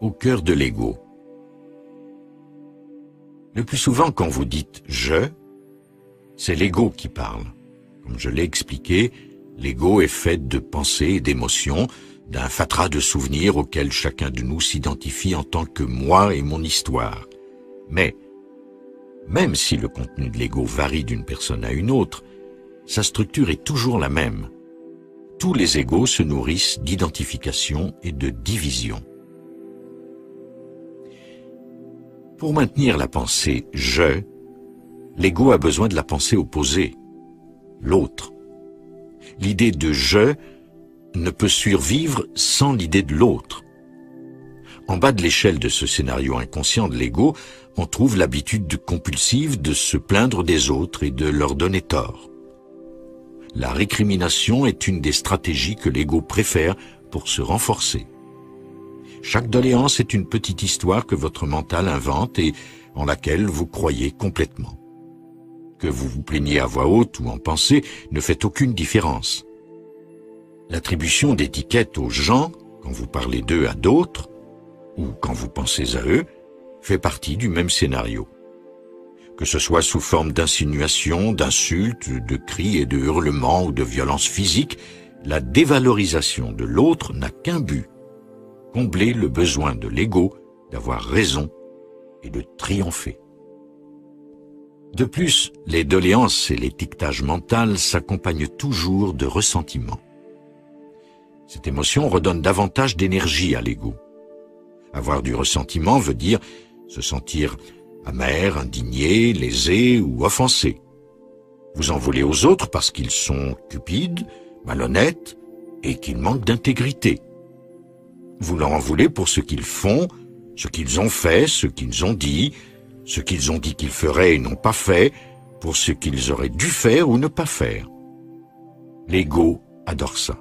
au cœur de l'ego. Le plus souvent, quand vous dites « je », c'est l'ego qui parle. Comme je l'ai expliqué, l'ego est fait de pensées et d'émotions, d'un fatras de souvenirs auxquels chacun de nous s'identifie en tant que moi et mon histoire. Mais, même si le contenu de l'ego varie d'une personne à une autre, sa structure est toujours la même. Tous les égos se nourrissent d'identification et de division. Pour maintenir la pensée « je », l'ego a besoin de la pensée opposée, l'autre. L'idée de « je » ne peut survivre sans l'idée de l'autre. En bas de l'échelle de ce scénario inconscient de l'ego, on trouve l'habitude compulsive de se plaindre des autres et de leur donner tort. La récrimination est une des stratégies que l'ego préfère pour se renforcer. Chaque doléance est une petite histoire que votre mental invente et en laquelle vous croyez complètement. Que vous vous plaigniez à voix haute ou en pensée ne fait aucune différence. L'attribution d'étiquettes aux gens, quand vous parlez d'eux à d'autres, ou quand vous pensez à eux, fait partie du même scénario. Que ce soit sous forme d'insinuations, d'insultes, de cris et de hurlements ou de violences physiques, la dévalorisation de l'autre n'a qu'un but: combler le besoin de l'ego d'avoir raison et de triompher. De plus, les doléances et l'étiquetage mental s'accompagnent toujours de ressentiment. Cette émotion redonne davantage d'énergie à l'ego. Avoir du ressentiment veut dire se sentir amer, indigné, lésé ou offensé. Vous en voulez aux autres parce qu'ils sont cupides, malhonnêtes et qu'ils manquent d'intégrité. Vous leur en voulez pour ce qu'ils font, ce qu'ils ont fait, ce qu'ils ont dit qu'ils feraient et n'ont pas fait, pour ce qu'ils auraient dû faire ou ne pas faire. L'ego adore ça.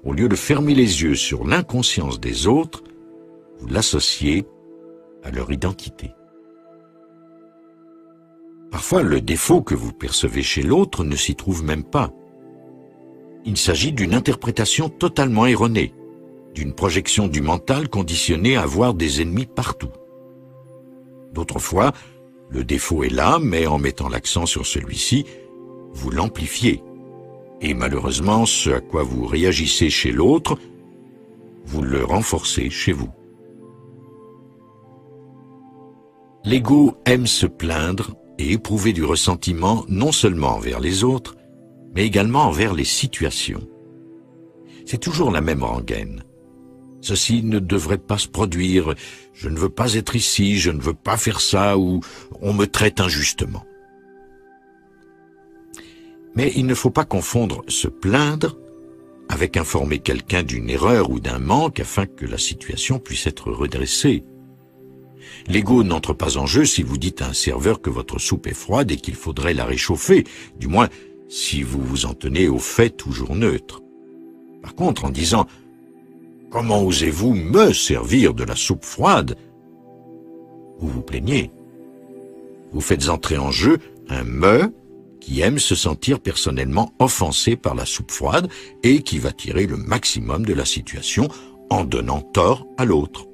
Au lieu de fermer les yeux sur l'inconscience des autres, vous l'associez à leur identité. Parfois, le défaut que vous percevez chez l'autre ne s'y trouve même pas. Il s'agit d'une interprétation totalement erronée, d'une projection du mental conditionnée à voir des ennemis partout. D'autres fois, le défaut est là, mais en mettant l'accent sur celui-ci, vous l'amplifiez. Et malheureusement, ce à quoi vous réagissez chez l'autre, vous le renforcez chez vous. L'ego aime se plaindre et éprouver du ressentiment non seulement envers les autres, mais également envers les situations. C'est toujours la même rengaine. Ceci ne devrait pas se produire, je ne veux pas être ici, je ne veux pas faire ça, ou on me traite injustement. Mais il ne faut pas confondre se plaindre avec informer quelqu'un d'une erreur ou d'un manque afin que la situation puisse être redressée. L'ego n'entre pas en jeu si vous dites à un serveur que votre soupe est froide et qu'il faudrait la réchauffer, du moins si vous vous en tenez au fait toujours neutre. Par contre, en disant « Comment osez-vous me servir de la soupe froide ?» vous vous plaignez. Vous faites entrer en jeu un « me » qui aime se sentir personnellement offensé par la soupe froide et qui va tirer le maximum de la situation en donnant tort à l'autre.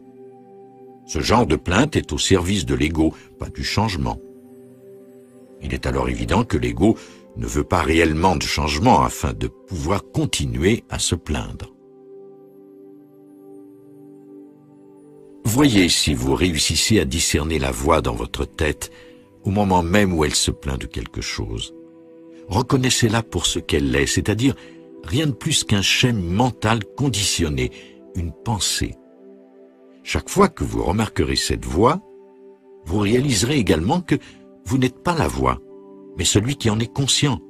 Ce genre de plainte est au service de l'ego, pas du changement. Il est alors évident que l'ego ne veut pas réellement de changement afin de pouvoir continuer à se plaindre. Voyez si vous réussissez à discerner la voix dans votre tête au moment même où elle se plaint de quelque chose. Reconnaissez-la pour ce qu'elle est, c'est-à-dire rien de plus qu'un schème mental conditionné, une pensée. Chaque fois que vous remarquerez cette voix, vous réaliserez également que vous n'êtes pas la voix, mais celui qui en est conscient.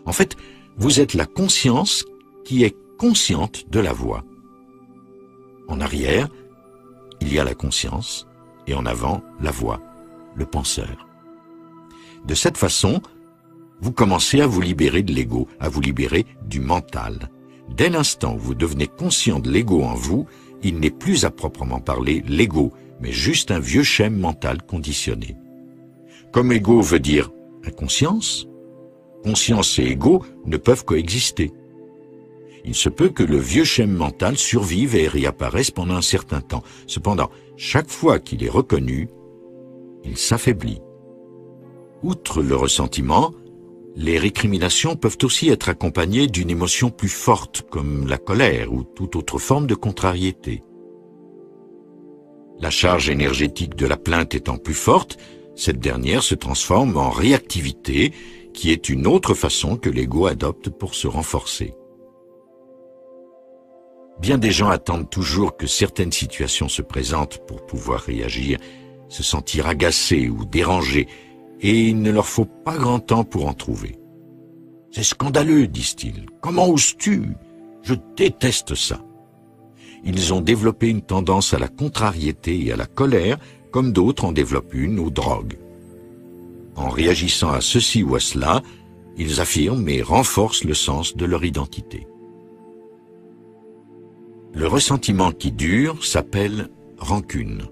En fait, vous êtes la conscience qui est consciente de la voix. En arrière, il y a la conscience, et en avant, la voix, le penseur. De cette façon, vous commencez à vous libérer de l'ego, à vous libérer du mental. Dès l'instant où vous devenez conscient de l'ego en vous, il n'est plus à proprement parler l'ego, mais juste un vieux schème mental conditionné. Comme ego veut dire inconscience, conscience et ego ne peuvent coexister. Il se peut que le vieux schème mental survive et réapparaisse pendant un certain temps. Cependant, chaque fois qu'il est reconnu, il s'affaiblit. Outre le ressentiment, les récriminations peuvent aussi être accompagnées d'une émotion plus forte, comme la colère ou toute autre forme de contrariété. La charge énergétique de la plainte étant plus forte, cette dernière se transforme en réactivité, qui est une autre façon que l'ego adopte pour se renforcer. Bien des gens attendent toujours que certaines situations se présentent pour pouvoir réagir, se sentir agacés ou dérangés, et il ne leur faut pas grand temps pour en trouver. « C'est scandaleux, disent-ils. Comment oses-tu? Je déteste ça. » Ils ont développé une tendance à la contrariété et à la colère, comme d'autres en développent une aux drogues. En réagissant à ceci ou à cela, ils affirment et renforcent le sens de leur identité. Le ressentiment qui dure s'appelle rancune.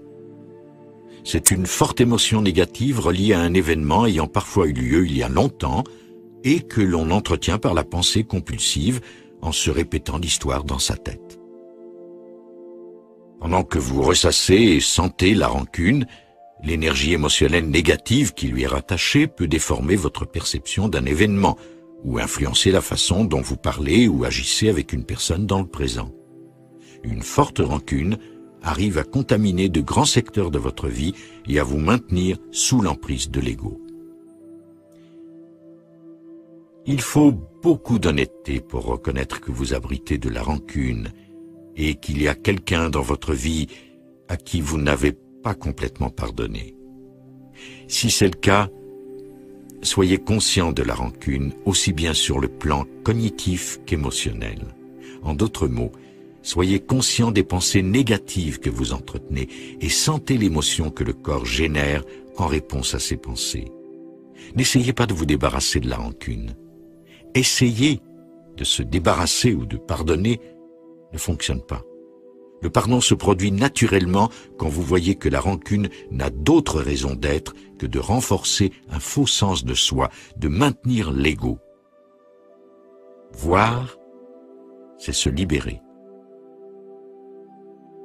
C'est une forte émotion négative reliée à un événement ayant parfois eu lieu il y a longtemps et que l'on entretient par la pensée compulsive en se répétant l'histoire dans sa tête. Pendant que vous ressassez et sentez la rancune, l'énergie émotionnelle négative qui lui est rattachée peut déformer votre perception d'un événement ou influencer la façon dont vous parlez ou agissez avec une personne dans le présent. Une forte rancune arrive à contaminer de grands secteurs de votre vie et à vous maintenir sous l'emprise de l'ego. Il faut beaucoup d'honnêteté pour reconnaître que vous abritez de la rancune et qu'il y a quelqu'un dans votre vie à qui vous n'avez pas complètement pardonné. Si c'est le cas, soyez conscient de la rancune aussi bien sur le plan cognitif qu'émotionnel. En d'autres mots, soyez conscient des pensées négatives que vous entretenez et sentez l'émotion que le corps génère en réponse à ces pensées. N'essayez pas de vous débarrasser de la rancune. Essayer de se débarrasser ou de pardonner ne fonctionne pas. Le pardon se produit naturellement quand vous voyez que la rancune n'a d'autre raison d'être que de renforcer un faux sens de soi, de maintenir l'ego. Voir, c'est se libérer.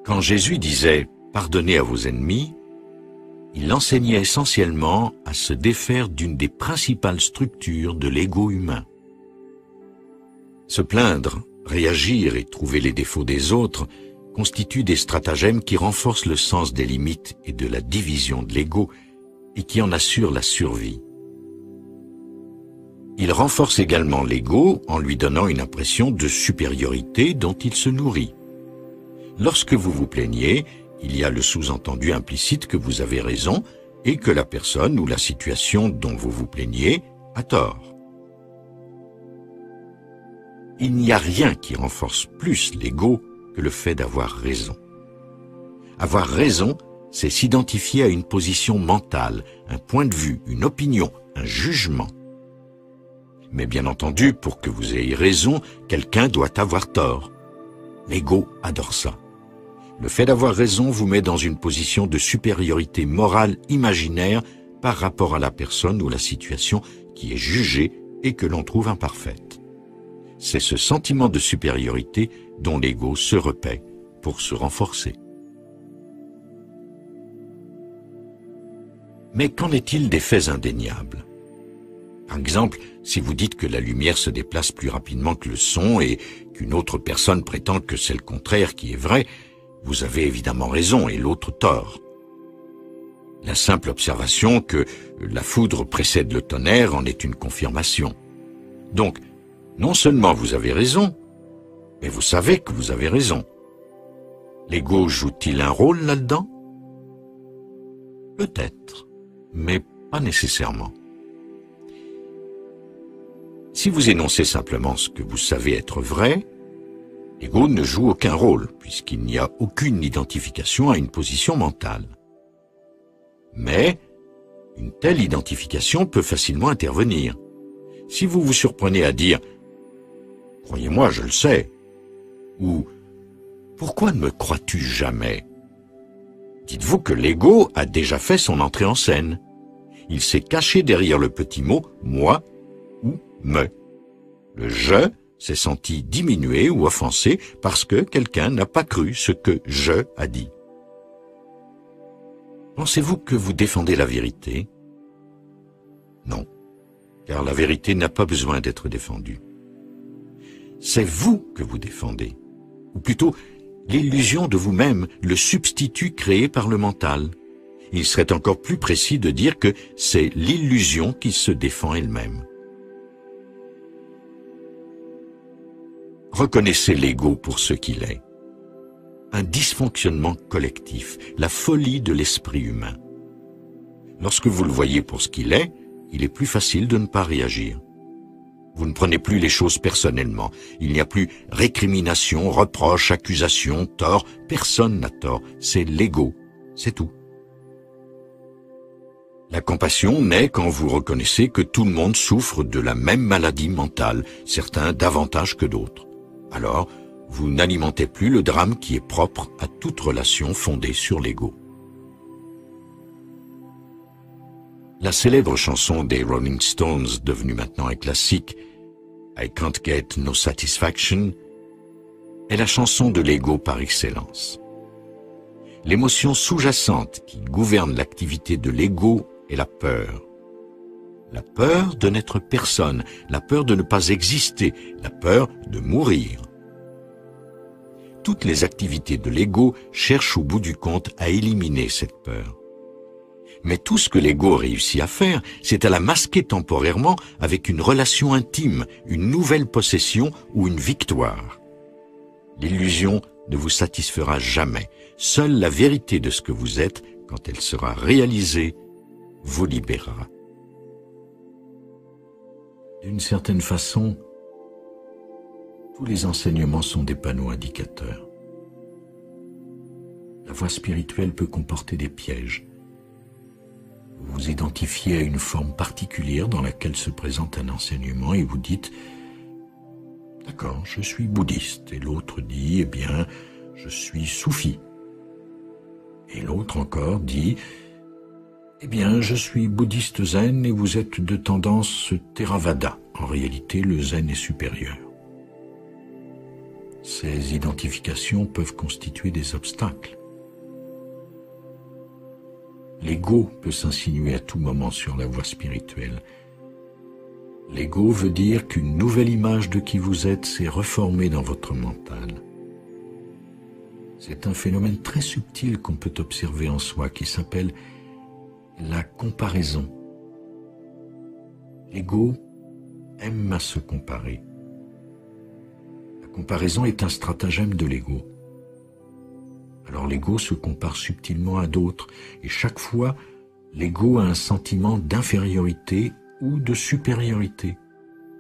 Quand Jésus disait « Pardonnez à vos ennemis », il enseignait essentiellement à se défaire d'une des principales structures de l'ego humain. Se plaindre, réagir et trouver les défauts des autres constituent des stratagèmes qui renforcent le sens des limites et de la division de l'ego et qui en assurent la survie. Il renforce également l'ego en lui donnant une impression de supériorité dont il se nourrit. Lorsque vous vous plaignez, il y a le sous-entendu implicite que vous avez raison et que la personne ou la situation dont vous vous plaignez a tort. Il n'y a rien qui renforce plus l'ego que le fait d'avoir raison. Avoir raison, c'est s'identifier à une position mentale, un point de vue, une opinion, un jugement. Mais bien entendu, pour que vous ayez raison, quelqu'un doit avoir tort. L'ego adore ça. Le fait d'avoir raison vous met dans une position de supériorité morale imaginaire par rapport à la personne ou la situation qui est jugée et que l'on trouve imparfaite. C'est ce sentiment de supériorité dont l'ego se repaît pour se renforcer. Mais qu'en est-il des faits indéniables? Par exemple, si vous dites que la lumière se déplace plus rapidement que le son et qu'une autre personne prétend que c'est le contraire qui est vrai, vous avez évidemment raison et l'autre tort. La simple observation que la foudre précède le tonnerre en est une confirmation. Donc, non seulement vous avez raison, mais vous savez que vous avez raison. L'ego joue-t-il un rôle là-dedans? Peut-être, mais pas nécessairement. Si vous énoncez simplement ce que vous savez être vrai, l'ego ne joue aucun rôle, puisqu'il n'y a aucune identification à une position mentale. Mais une telle identification peut facilement intervenir. Si vous vous surprenez à dire « Croyez-moi, je le sais » ou « Pourquoi ne me crois-tu jamais ?» dites-vous que l'ego a déjà fait son entrée en scène. Il s'est caché derrière le petit mot « moi » ou « me ». Le « je » s'est senti diminué ou offensé parce que quelqu'un n'a pas cru ce que « je » a dit. Pensez-vous que vous défendez la vérité? Non, car la vérité n'a pas besoin d'être défendue. C'est vous que vous défendez, ou plutôt l'illusion de vous-même, le substitut créé par le mental. Il serait encore plus précis de dire que c'est l'illusion qui se défend elle-même. Reconnaissez l'ego pour ce qu'il est. Un dysfonctionnement collectif, la folie de l'esprit humain. Lorsque vous le voyez pour ce qu'il est, il est plus facile de ne pas réagir. Vous ne prenez plus les choses personnellement. Il n'y a plus récrimination, reproche, accusation, tort. Personne n'a tort. C'est l'ego. C'est tout. La compassion naît quand vous reconnaissez que tout le monde souffre de la même maladie mentale, certains davantage que d'autres. Alors, vous n'alimentez plus le drame qui est propre à toute relation fondée sur l'ego. La célèbre chanson des Rolling Stones, devenue maintenant un classique, I Can't Get No Satisfaction, est la chanson de l'ego par excellence. L'émotion sous-jacente qui gouverne l'activité de l'ego est la peur. La peur de n'être personne, la peur de ne pas exister, la peur de mourir. Toutes les activités de l'ego cherchent au bout du compte à éliminer cette peur. Mais tout ce que l'ego réussit à faire, c'est à la masquer temporairement avec une relation intime, une nouvelle possession ou une victoire. L'illusion ne vous satisfera jamais. Seule la vérité de ce que vous êtes, quand elle sera réalisée, vous libérera. D'une certaine façon, tous les enseignements sont des panneaux indicateurs. La voie spirituelle peut comporter des pièges. Vous vous identifiez à une forme particulière dans laquelle se présente un enseignement et vous dites « D'accord, je suis bouddhiste » et l'autre dit « Eh bien, je suis soufi ». Et l'autre encore dit « Eh bien, je suis bouddhiste zen et vous êtes de tendance Theravada. En réalité, le zen est supérieur. » Ces identifications peuvent constituer des obstacles. L'ego peut s'insinuer à tout moment sur la voie spirituelle. L'ego veut dire qu'une nouvelle image de qui vous êtes s'est reformée dans votre mental. C'est un phénomène très subtil qu'on peut observer en soi qui s'appelle la comparaison. L'ego aime à se comparer. La comparaison est un stratagème de l'ego. Alors l'ego se compare subtilement à d'autres, et chaque fois, l'ego a un sentiment d'infériorité ou de supériorité.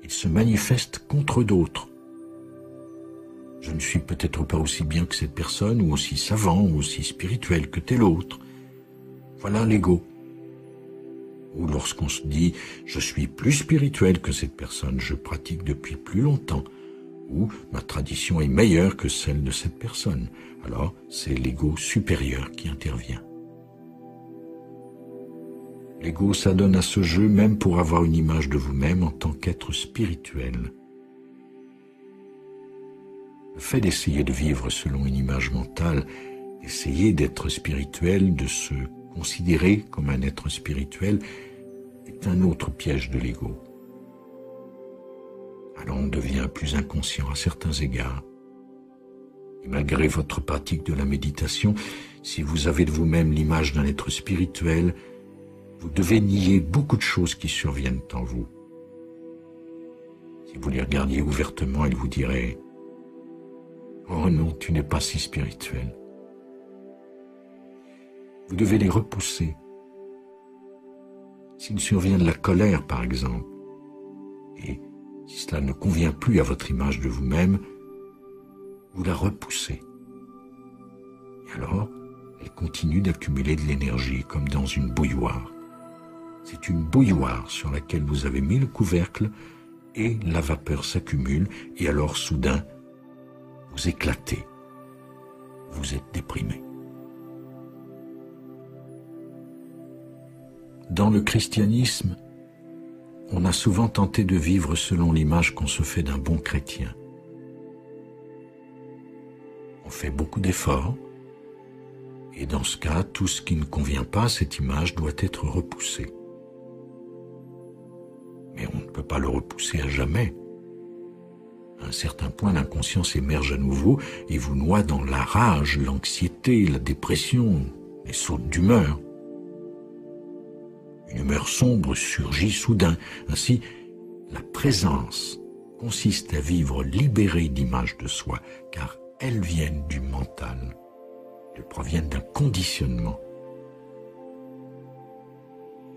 Il se manifeste contre d'autres. Je ne suis peut-être pas aussi bien que cette personne, ou aussi savant, ou aussi spirituel que tel autre. Voilà l'ego. Ou lorsqu'on se dit « je suis plus spirituel que cette personne, je pratique depuis plus longtemps », ou « ma tradition est meilleure que celle de cette personne », alors c'est l'ego supérieur qui intervient. L'ego s'adonne à ce jeu même pour avoir une image de vous-même en tant qu'être spirituel. Le fait d'essayer de vivre selon une image mentale, d'essayer d'être spirituel, de se considérer comme un être spirituel, est un autre piège de l'ego. Alors on devient plus inconscient à certains égards. Et malgré votre pratique de la méditation, si vous avez de vous-même l'image d'un être spirituel, vous devez nier beaucoup de choses qui surviennent en vous. Si vous les regardiez ouvertement, ils vous diraient « Oh non, tu n'es pas si spirituel ». Vous devez les repousser. S'il survient de la colère, par exemple, et si cela ne convient plus à votre image de vous-même, vous la repoussez. Et alors, elle continue d'accumuler de l'énergie, comme dans une bouilloire. C'est une bouilloire sur laquelle vous avez mis le couvercle, et la vapeur s'accumule, et alors, soudain, vous éclatez. Vous êtes déprimé. Dans le christianisme, on a souvent tenté de vivre selon l'image qu'on se fait d'un bon chrétien. On fait beaucoup d'efforts, et dans ce cas, tout ce qui ne convient pas à cette image doit être repoussé. Mais on ne peut pas le repousser à jamais. À un certain point, l'inconscience émerge à nouveau et vous noie dans la rage, l'anxiété, la dépression, les sautes d'humeur. Une humeur sombre surgit soudain. Ainsi, la présence consiste à vivre libéré d'images de soi, car elles viennent du mental. Elles proviennent d'un conditionnement.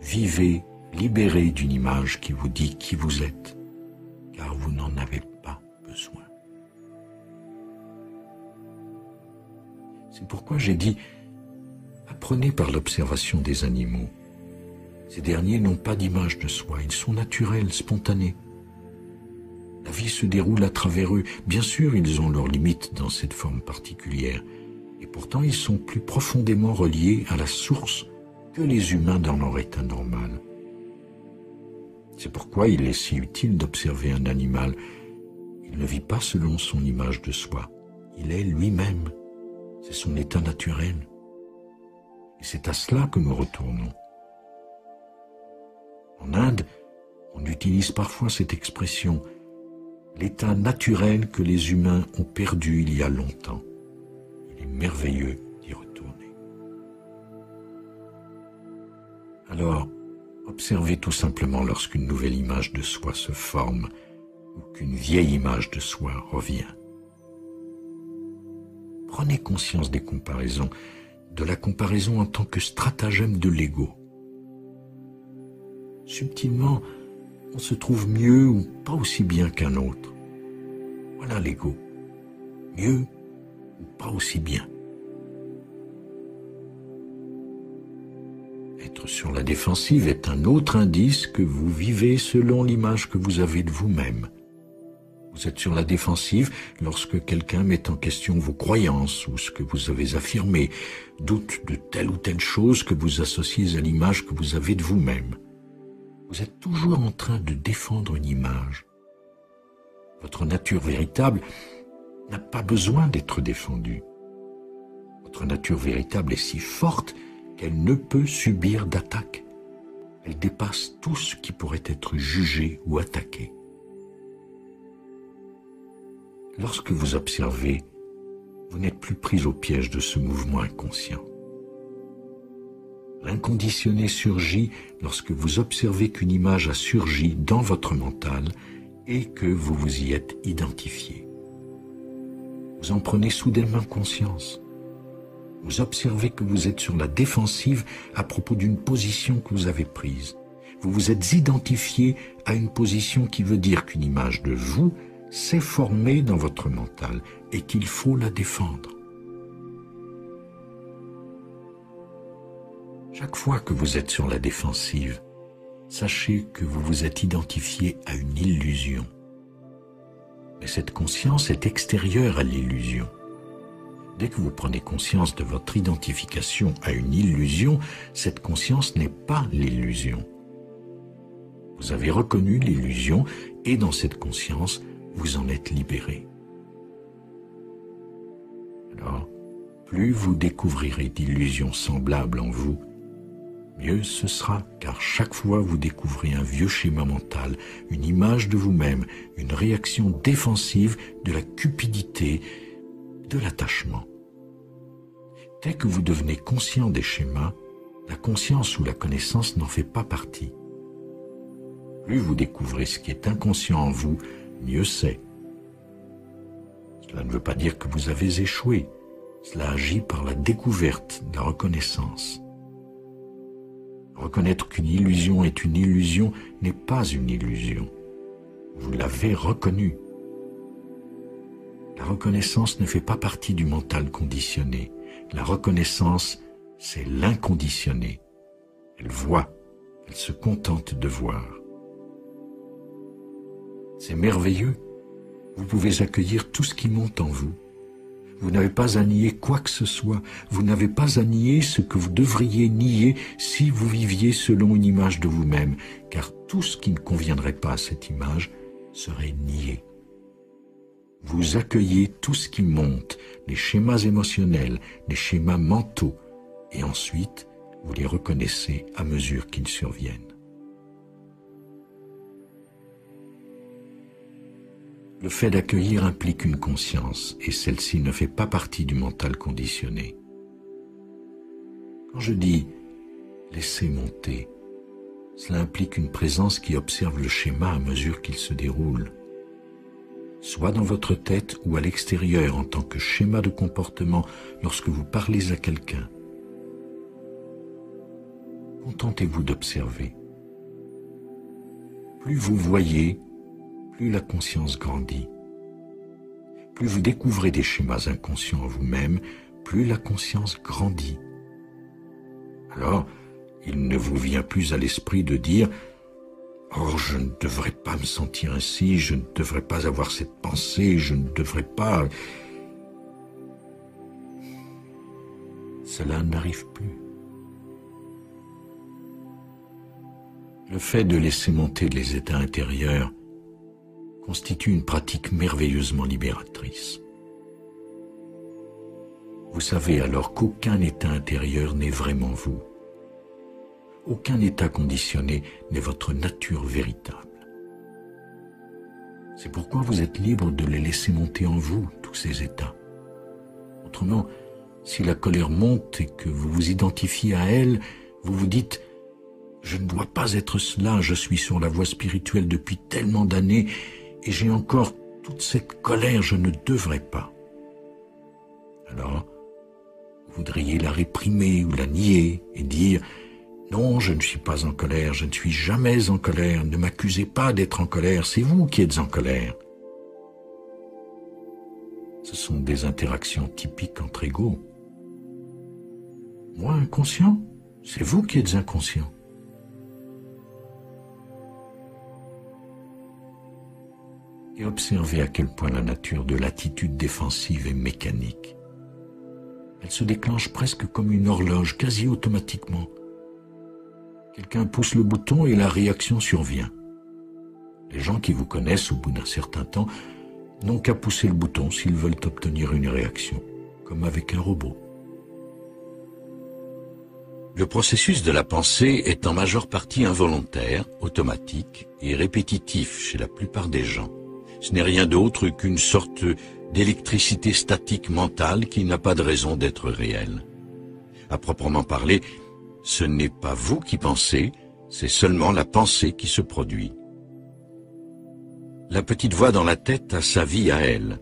Vivez libéré d'une image qui vous dit qui vous êtes, car vous n'en avez pas besoin. C'est pourquoi j'ai dit, apprenez par l'observation des animaux. Ces derniers n'ont pas d'image de soi, ils sont naturels, spontanés. La vie se déroule à travers eux. Bien sûr, ils ont leurs limites dans cette forme particulière, et pourtant ils sont plus profondément reliés à la source que les humains dans leur état normal. C'est pourquoi il est si utile d'observer un animal. Il ne vit pas selon son image de soi. Il est lui-même. C'est son état naturel. Et c'est à cela que nous retournons. En Inde, on utilise parfois cette expression « l'état naturel que les humains ont perdu il y a longtemps ». Il est merveilleux d'y retourner. Alors, observez tout simplement lorsqu'une nouvelle image de soi se forme ou qu'une vieille image de soi revient. Prenez conscience des comparaisons, de la comparaison en tant que stratagème de l'ego. Subtilement, on se trouve mieux ou pas aussi bien qu'un autre. Voilà l'ego. Mieux ou pas aussi bien. Être sur la défensive est un autre indice que vous vivez selon l'image que vous avez de vous-même. Vous êtes sur la défensive lorsque quelqu'un met en question vos croyances ou ce que vous avez affirmé, doute de telle ou telle chose que vous associez à l'image que vous avez de vous-même. Vous êtes toujours en train de défendre une image. Votre nature véritable n'a pas besoin d'être défendue. Votre nature véritable est si forte qu'elle ne peut subir d'attaque. Elle dépasse tout ce qui pourrait être jugé ou attaqué. Lorsque vous observez, vous n'êtes plus pris au piège de ce mouvement inconscient. L'inconditionné surgit lorsque vous observez qu'une image a surgi dans votre mental et que vous vous y êtes identifié. Vous en prenez soudainement conscience. Vous observez que vous êtes sur la défensive à propos d'une position que vous avez prise. Vous vous êtes identifié à une position qui veut dire qu'une image de vous s'est formée dans votre mental et qu'il faut la défendre. Chaque fois que vous êtes sur la défensive, sachez que vous vous êtes identifié à une illusion. Mais cette conscience est extérieure à l'illusion. Dès que vous prenez conscience de votre identification à une illusion, cette conscience n'est pas l'illusion. Vous avez reconnu l'illusion et dans cette conscience, vous en êtes libéré. Alors, plus vous découvrirez d'illusions semblables en vous, mieux ce sera, car chaque fois vous découvrez un vieux schéma mental, une image de vous-même, une réaction défensive de la cupidité, de l'attachement. Dès que vous devenez conscient des schémas, la conscience ou la connaissance n'en fait pas partie. Plus vous découvrez ce qui est inconscient en vous, mieux c'est. Cela ne veut pas dire que vous avez échoué. Cela agit par la découverte, la reconnaissance. Reconnaître qu'une illusion est une illusion n'est pas une illusion. Vous l'avez reconnue. La reconnaissance ne fait pas partie du mental conditionné. La reconnaissance, c'est l'inconditionné. Elle voit, elle se contente de voir. C'est merveilleux. Vous pouvez accueillir tout ce qui monte en vous. Vous n'avez pas à nier quoi que ce soit. Vous n'avez pas à nier ce que vous devriez nier si vous viviez selon une image de vous-même, car tout ce qui ne conviendrait pas à cette image serait nié. Vous accueillez tout ce qui monte, les schémas émotionnels, les schémas mentaux, et ensuite vous les reconnaissez à mesure qu'ils surviennent. Le fait d'accueillir implique une conscience, et celle-ci ne fait pas partie du mental conditionné. Quand je dis « laisser monter », cela implique une présence qui observe le schéma à mesure qu'il se déroule, soit dans votre tête ou à l'extérieur en tant que schéma de comportement lorsque vous parlez à quelqu'un. Contentez-vous d'observer. Plus vous voyez, plus la conscience grandit. Plus vous découvrez des schémas inconscients en vous-même, plus la conscience grandit. Alors, il ne vous vient plus à l'esprit de dire « Oh, je ne devrais pas me sentir ainsi, je ne devrais pas avoir cette pensée, je ne devrais pas... » Cela n'arrive plus. Le fait de laisser monter les états intérieurs constitue une pratique merveilleusement libératrice. Vous savez alors qu'aucun état intérieur n'est vraiment vous. Aucun état conditionné n'est votre nature véritable. C'est pourquoi vous êtes libre de les laisser monter en vous, tous ces états. Autrement, si la colère monte et que vous vous identifiez à elle, vous vous dites « Je ne dois pas être cela, je suis sur la voie spirituelle depuis tellement d'années et j'ai encore toute cette colère, je ne devrais pas. » Alors, vous voudriez la réprimer ou la nier et dire « Non, je ne suis pas en colère, je ne suis jamais en colère, ne m'accusez pas d'être en colère, c'est vous qui êtes en colère. » Ce sont des interactions typiques entre égaux. Moi inconscient, c'est vous qui êtes inconscient. Et observez à quel point la nature de l'attitude défensive est mécanique. Elle se déclenche presque comme une horloge, quasi automatiquement. Quelqu'un pousse le bouton et la réaction survient. Les gens qui vous connaissent au bout d'un certain temps n'ont qu'à pousser le bouton s'ils veulent obtenir une réaction, comme avec un robot. Le processus de la pensée est en majeure partie involontaire, automatique et répétitif chez la plupart des gens. Ce n'est rien d'autre qu'une sorte d'électricité statique mentale qui n'a pas de raison d'être réelle. À proprement parler, ce n'est pas vous qui pensez, c'est seulement la pensée qui se produit. La petite voix dans la tête a sa vie à elle.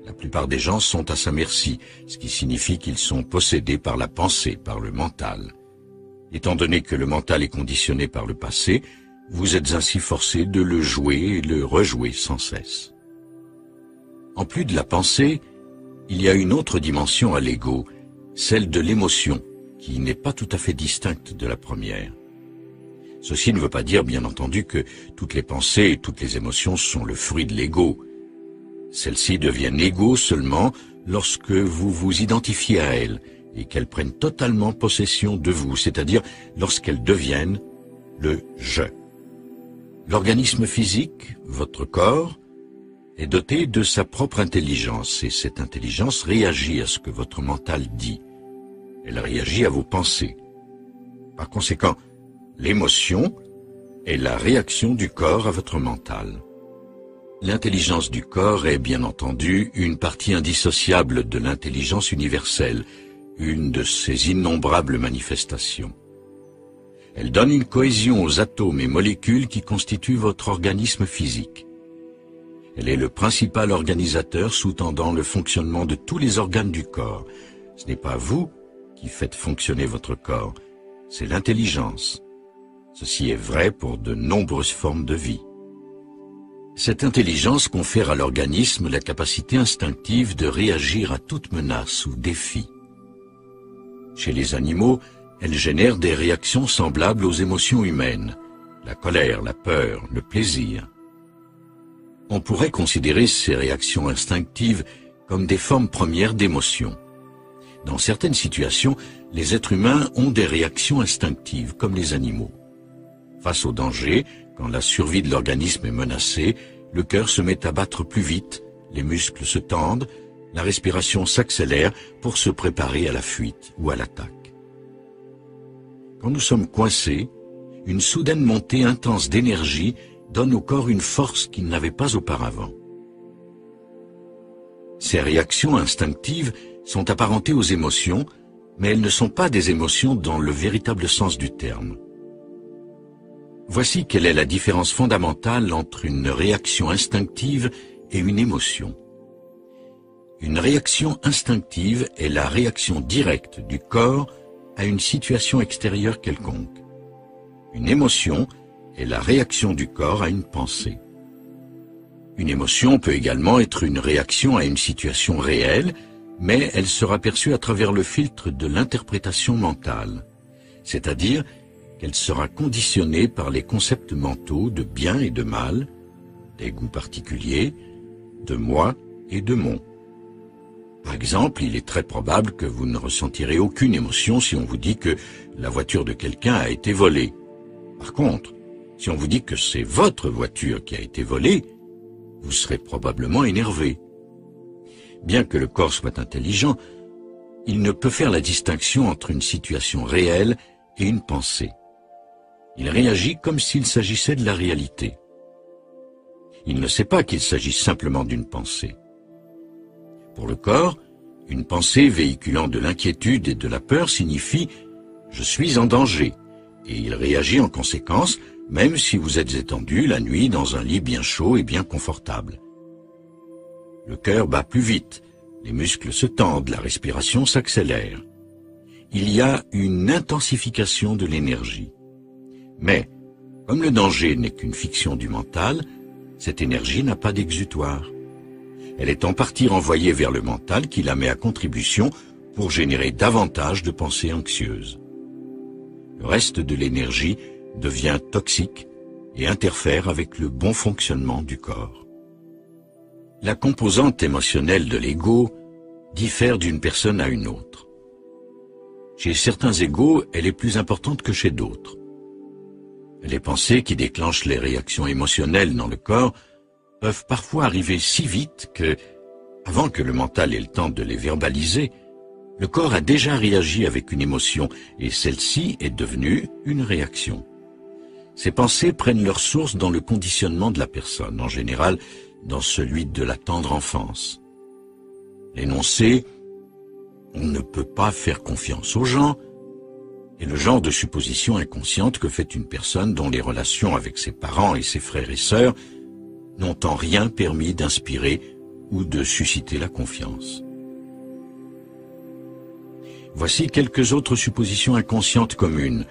La plupart des gens sont à sa merci, ce qui signifie qu'ils sont possédés par la pensée, par le mental. Étant donné que le mental est conditionné par le passé, vous êtes ainsi forcé de le jouer et le rejouer sans cesse. En plus de la pensée, il y a une autre dimension à l'ego, celle de l'émotion, qui n'est pas tout à fait distincte de la première. Ceci ne veut pas dire, bien entendu, que toutes les pensées et toutes les émotions sont le fruit de l'ego. Celles-ci deviennent ego seulement lorsque vous vous identifiez à elles et qu'elles prennent totalement possession de vous, c'est-à-dire lorsqu'elles deviennent le « je ». L'organisme physique, votre corps, est doté de sa propre intelligence et cette intelligence réagit à ce que votre mental dit. Elle réagit à vos pensées. Par conséquent, l'émotion est la réaction du corps à votre mental. L'intelligence du corps est bien entendu une partie indissociable de l'intelligence universelle, une de ses innombrables manifestations. Elle donne une cohésion aux atomes et molécules qui constituent votre organisme physique. Elle est le principal organisateur sous-tendant le fonctionnement de tous les organes du corps. Ce n'est pas vous qui faites fonctionner votre corps, c'est l'intelligence. Ceci est vrai pour de nombreuses formes de vie. Cette intelligence confère à l'organisme la capacité instinctive de réagir à toute menace ou défi. Chez les animaux, elle génère des réactions semblables aux émotions humaines, la colère, la peur, le plaisir. On pourrait considérer ces réactions instinctives comme des formes premières d'émotions. Dans certaines situations, les êtres humains ont des réactions instinctives, comme les animaux. Face au danger, quand la survie de l'organisme est menacée, le cœur se met à battre plus vite, les muscles se tendent, la respiration s'accélère pour se préparer à la fuite ou à l'attaque. Quand nous sommes coincés, une soudaine montée intense d'énergie donne au corps une force qu'il n'avait pas auparavant. Ces réactions instinctives sont apparentées aux émotions, mais elles ne sont pas des émotions dans le véritable sens du terme. Voici quelle est la différence fondamentale entre une réaction instinctive et une émotion. Une réaction instinctive est la réaction directe du corps à une situation extérieure quelconque. Une émotion est la réaction du corps à une pensée. Une émotion peut également être une réaction à une situation réelle, mais elle sera perçue à travers le filtre de l'interprétation mentale, c'est-à-dire qu'elle sera conditionnée par les concepts mentaux de bien et de mal, des goûts particuliers, de moi et de mon. Par exemple, il est très probable que vous ne ressentirez aucune émotion si on vous dit que la voiture de quelqu'un a été volée. Par contre, si on vous dit que c'est votre voiture qui a été volée, vous serez probablement énervé. Bien que le corps soit intelligent, il ne peut faire la distinction entre une situation réelle et une pensée. Il réagit comme s'il s'agissait de la réalité. Il ne sait pas qu'il s'agit simplement d'une pensée. Pour le corps, une pensée véhiculant de l'inquiétude et de la peur signifie « je suis en danger » et il réagit en conséquence, même si vous êtes étendu la nuit dans un lit bien chaud et bien confortable. Le cœur bat plus vite, les muscles se tendent, la respiration s'accélère. Il y a une intensification de l'énergie. Mais, comme le danger n'est qu'une fiction du mental, cette énergie n'a pas d'exutoire. Elle est en partie renvoyée vers le mental qui la met à contribution pour générer davantage de pensées anxieuses. Le reste de l'énergie devient toxique et interfère avec le bon fonctionnement du corps. La composante émotionnelle de l'ego diffère d'une personne à une autre. Chez certains égos, elle est plus importante que chez d'autres. Les pensées qui déclenchent les réactions émotionnelles dans le corps peuvent parfois arriver si vite que, avant que le mental ait le temps de les verbaliser, le corps a déjà réagi avec une émotion et celle-ci est devenue une réaction. Ces pensées prennent leur source dans le conditionnement de la personne, en général dans celui de la tendre enfance. L'énoncé « on ne peut pas faire confiance aux gens » est le genre de supposition inconsciente que fait une personne dont les relations avec ses parents et ses frères et sœurs n'ont en rien permis d'inspirer ou de susciter la confiance. Voici quelques autres suppositions inconscientes communes.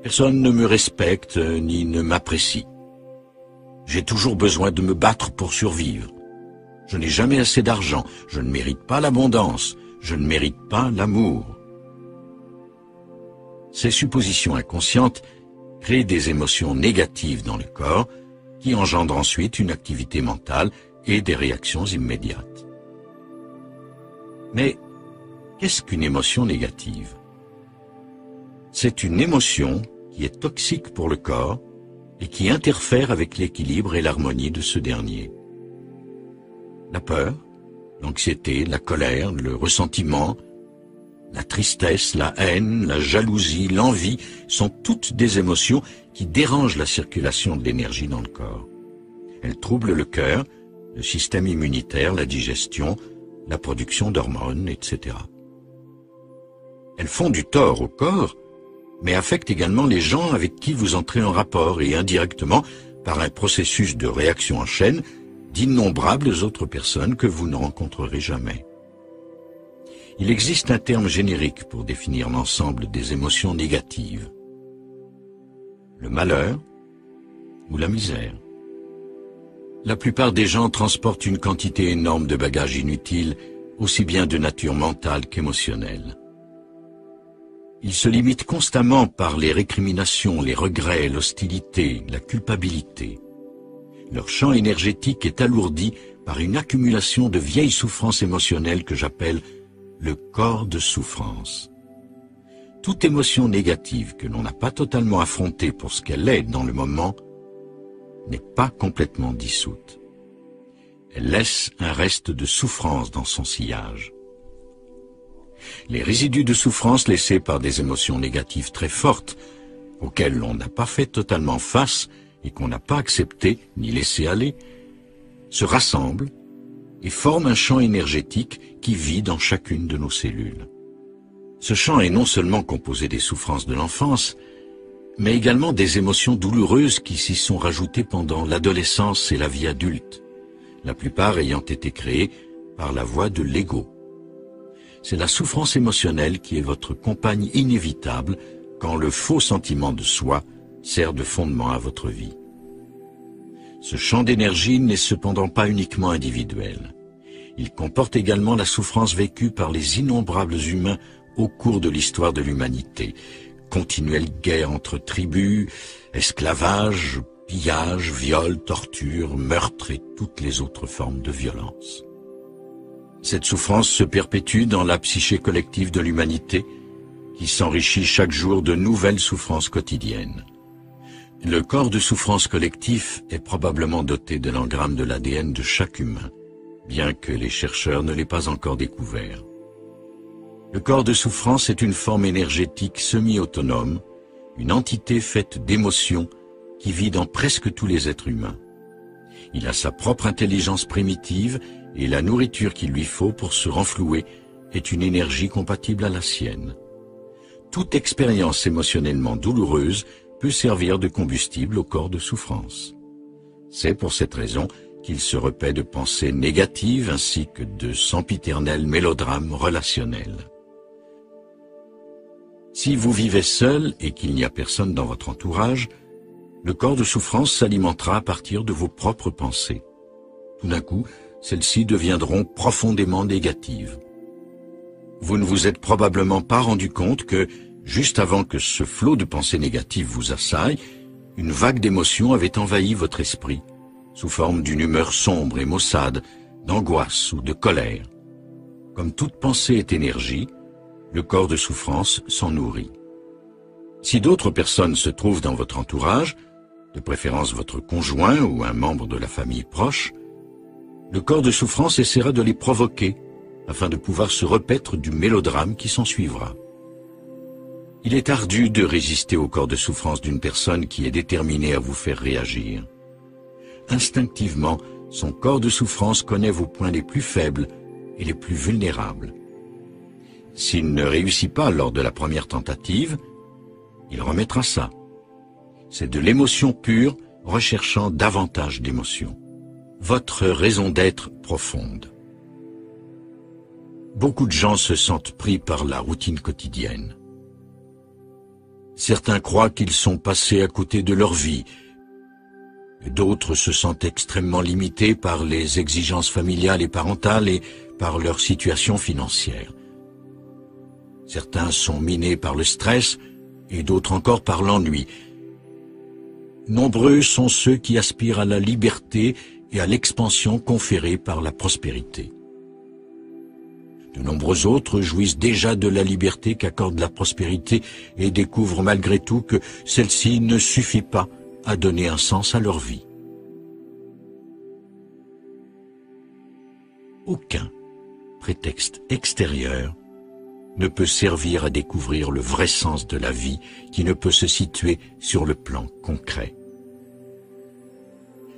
Personne ne me respecte ni ne m'apprécie. J'ai toujours besoin de me battre pour survivre. Je n'ai jamais assez d'argent. Je ne mérite pas l'abondance. Je ne mérite pas l'amour. Ces suppositions inconscientes créent des émotions négatives dans le corps qui engendrent ensuite une activité mentale et des réactions immédiates. Mais qu'est-ce qu'une émotion négative? C'est une émotion qui est toxique pour le corps et qui interfère avec l'équilibre et l'harmonie de ce dernier. La peur, l'anxiété, la colère, le ressentiment, la tristesse, la haine, la jalousie, l'envie sont toutes des émotions qui dérangent la circulation de l'énergie dans le corps. Elles troublent le cœur, le système immunitaire, la digestion, la production d'hormones, etc. Elles font du tort au corps, mais affectent également les gens avec qui vous entrez en rapport et indirectement, par un processus de réaction en chaîne, d'innombrables autres personnes que vous ne rencontrerez jamais. Il existe un terme générique pour définir l'ensemble des émotions négatives. Le malheur ou la misère. La plupart des gens transportent une quantité énorme de bagages inutiles, aussi bien de nature mentale qu'émotionnelle. Ils se limitent constamment par les récriminations, les regrets, l'hostilité, la culpabilité. Leur champ énergétique est alourdi par une accumulation de vieilles souffrances émotionnelles que j'appelle le corps de souffrance. Toute émotion négative que l'on n'a pas totalement affrontée pour ce qu'elle est dans le moment n'est pas complètement dissoute. Elle laisse un reste de souffrance dans son sillage. Les résidus de souffrance laissés par des émotions négatives très fortes, auxquelles l'on n'a pas fait totalement face et qu'on n'a pas accepté ni laissé aller, se rassemblent et forment un champ énergétique qui vit dans chacune de nos cellules. Ce champ est non seulement composé des souffrances de l'enfance, mais également des émotions douloureuses qui s'y sont rajoutées pendant l'adolescence et la vie adulte, la plupart ayant été créées par la voie de l'ego. C'est la souffrance émotionnelle qui est votre compagne inévitable quand le faux sentiment de soi sert de fondement à votre vie. Ce champ d'énergie n'est cependant pas uniquement individuel. Il comporte également la souffrance vécue par les innombrables humains au cours de l'histoire de l'humanité. Continuelle guerre entre tribus, esclavage, pillage, viol, torture, meurtre et toutes les autres formes de violence. Cette souffrance se perpétue dans la psyché collective de l'humanité, qui s'enrichit chaque jour de nouvelles souffrances quotidiennes. Le corps de souffrance collectif est probablement doté de l'engramme de l'ADN de chaque humain, bien que les chercheurs ne l'aient pas encore découvert. Le corps de souffrance est une forme énergétique semi-autonome, une entité faite d'émotions qui vit dans presque tous les êtres humains. Il a sa propre intelligence primitive et la nourriture qu'il lui faut pour se renflouer est une énergie compatible à la sienne. Toute expérience émotionnellement douloureuse peut servir de combustible au corps de souffrance. C'est pour cette raison qu'il se repaît de pensées négatives ainsi que de sempiternels mélodrames relationnels. Si vous vivez seul et qu'il n'y a personne dans votre entourage, le corps de souffrance s'alimentera à partir de vos propres pensées. Tout d'un coup, celles-ci deviendront profondément négatives. Vous ne vous êtes probablement pas rendu compte que, juste avant que ce flot de pensées négatives vous assaille, une vague d'émotions avait envahi votre esprit, sous forme d'une humeur sombre et maussade, d'angoisse ou de colère. Comme toute pensée est énergie, le corps de souffrance s'en nourrit. Si d'autres personnes se trouvent dans votre entourage, de préférence votre conjoint ou un membre de la famille proche, le corps de souffrance essaiera de les provoquer afin de pouvoir se repaître du mélodrame qui s'ensuivra. Il est ardu de résister au corps de souffrance d'une personne qui est déterminée à vous faire réagir. Instinctivement, son corps de souffrance connaît vos points les plus faibles et les plus vulnérables. S'il ne réussit pas lors de la première tentative, il remettra ça. C'est de l'émotion pure recherchant davantage d'émotions. Votre raison d'être profonde. Beaucoup de gens se sentent pris par la routine quotidienne. Certains croient qu'ils sont passés à côté de leur vie. D'autres se sentent extrêmement limités par les exigences familiales et parentales et par leur situation financière. Certains sont minés par le stress et d'autres encore par l'ennui. Nombreux sont ceux qui aspirent à la liberté et à l'expansion conférée par la prospérité. De nombreux autres jouissent déjà de la liberté qu'accorde la prospérité et découvrent malgré tout que celle-ci ne suffit pas à donner un sens à leur vie. Aucun prétexte extérieur ne peut servir à découvrir le vrai sens de la vie qui ne peut se situer sur le plan concret.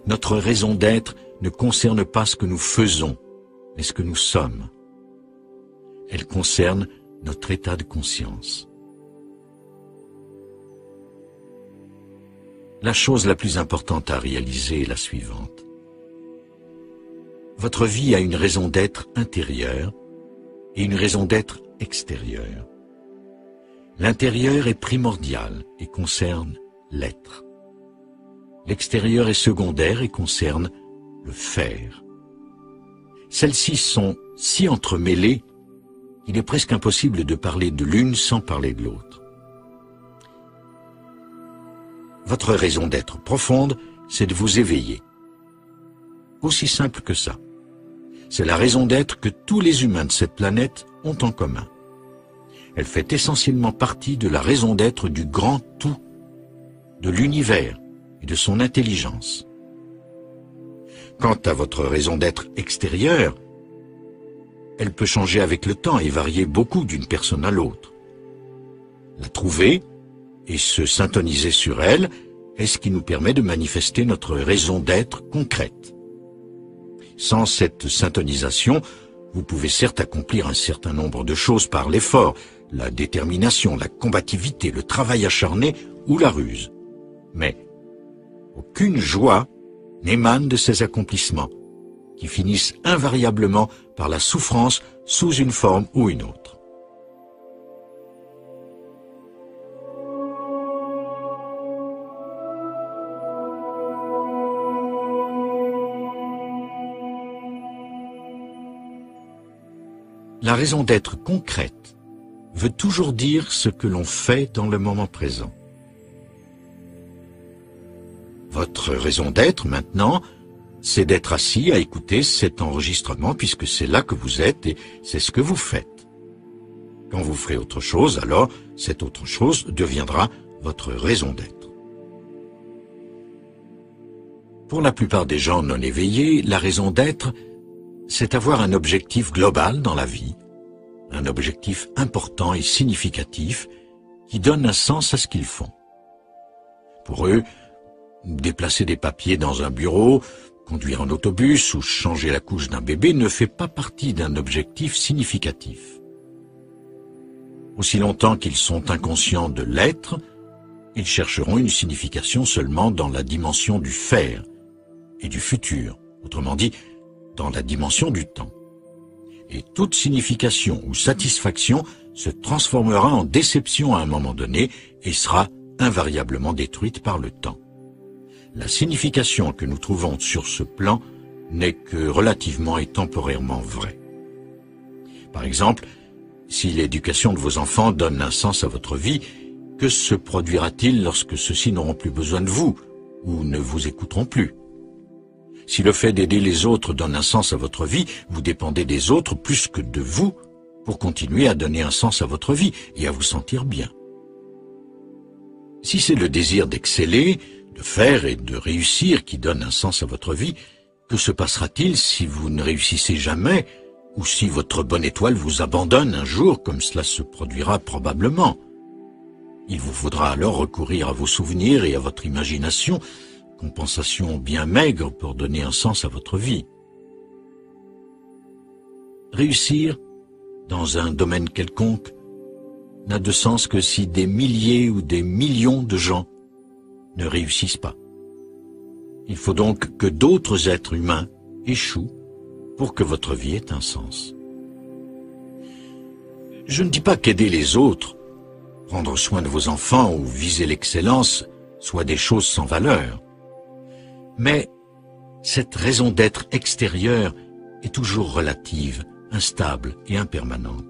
Notre raison d'être ne concerne pas ce que nous faisons, mais ce que nous sommes. Elle concerne notre état de conscience. La chose la plus importante à réaliser est la suivante. Votre vie a une raison d'être intérieure et une raison d'être extérieure. L'intérieur est primordial et concerne l'être. L'extérieur est secondaire et concerne le faire. Celles-ci sont si entremêlées qu'il est presque impossible de parler de l'une sans parler de l'autre. Votre raison d'être profonde, c'est de vous éveiller, Aussi simple que ça. C'est la raison d'être que tous les humains de cette planète ont en commun. Elle fait essentiellement partie de la raison d'être du grand tout, de l'univers et de son intelligence. Quant à votre raison d'être extérieure, elle peut changer avec le temps et varier beaucoup d'une personne à l'autre. La trouver et se syntoniser sur elle est ce qui nous permet de manifester notre raison d'être concrète. Sans cette syntonisation, vous pouvez certes accomplir un certain nombre de choses par l'effort, la détermination, la combativité, le travail acharné ou la ruse. Mais aucune joie n'émane de ces accomplissements, qui finissent invariablement par la souffrance sous une forme ou une autre. La raison d'être concrète veut toujours dire ce que l'on fait dans le moment présent. Votre raison d'être, maintenant, c'est d'être assis à écouter cet enregistrement puisque c'est là que vous êtes et c'est ce que vous faites. Quand vous ferez autre chose, alors cette autre chose deviendra votre raison d'être. Pour la plupart des gens non éveillés, la raison d'être, c'est avoir un objectif global dans la vie, un objectif important et significatif qui donne un sens à ce qu'ils font. Pour eux, déplacer des papiers dans un bureau, conduire un autobus ou changer la couche d'un bébé ne fait pas partie d'un objectif significatif. Aussi longtemps qu'ils sont inconscients de l'être, ils chercheront une signification seulement dans la dimension du faire et du futur, autrement dit, dans la dimension du temps. Et toute signification ou satisfaction se transformera en déception à un moment donné et sera invariablement détruite par le temps. La signification que nous trouvons sur ce plan n'est que relativement et temporairement vraie. Par exemple, si l'éducation de vos enfants donne un sens à votre vie, que se produira-t-il lorsque ceux-ci n'auront plus besoin de vous ou ne vous écouteront plus? Si le fait d'aider les autres donne un sens à votre vie, vous dépendez des autres plus que de vous pour continuer à donner un sens à votre vie et à vous sentir bien. Si c'est le désir d'exceller, de faire et de réussir qui donne un sens à votre vie, que se passera-t-il si vous ne réussissez jamais ou si votre bonne étoile vous abandonne un jour comme cela se produira probablement? Il vous faudra alors recourir à vos souvenirs et à votre imagination, compensation bien maigre pour donner un sens à votre vie. Réussir dans un domaine quelconque n'a de sens que si des milliers ou des millions de gens ne réussissent pas. Il faut donc que d'autres êtres humains échouent pour que votre vie ait un sens. Je ne dis pas qu'aider les autres, prendre soin de vos enfants ou viser l'excellence soient des choses sans valeur. Mais cette raison d'être extérieure est toujours relative, instable et impermanente.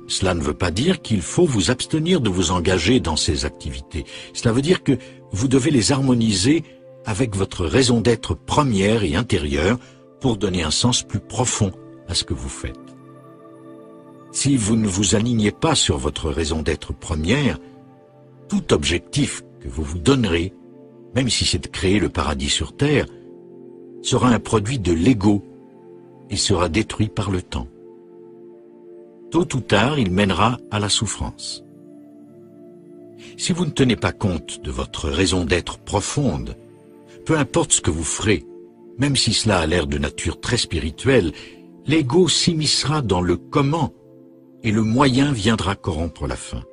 Cela ne veut pas dire qu'il faut vous abstenir de vous engager dans ces activités. Cela veut dire que vous devez les harmoniser avec votre raison d'être première et intérieure pour donner un sens plus profond à ce que vous faites. Si vous ne vous alignez pas sur votre raison d'être première, tout objectif que vous vous donnerez, même si c'est de créer le paradis sur terre, sera un produit de l'ego et sera détruit par le temps. Tôt ou tard, il mènera à la souffrance. Si vous ne tenez pas compte de votre raison d'être profonde, peu importe ce que vous ferez, même si cela a l'air de nature très spirituelle, l'ego s'immiscera dans le comment et le moyen viendra corrompre la fin.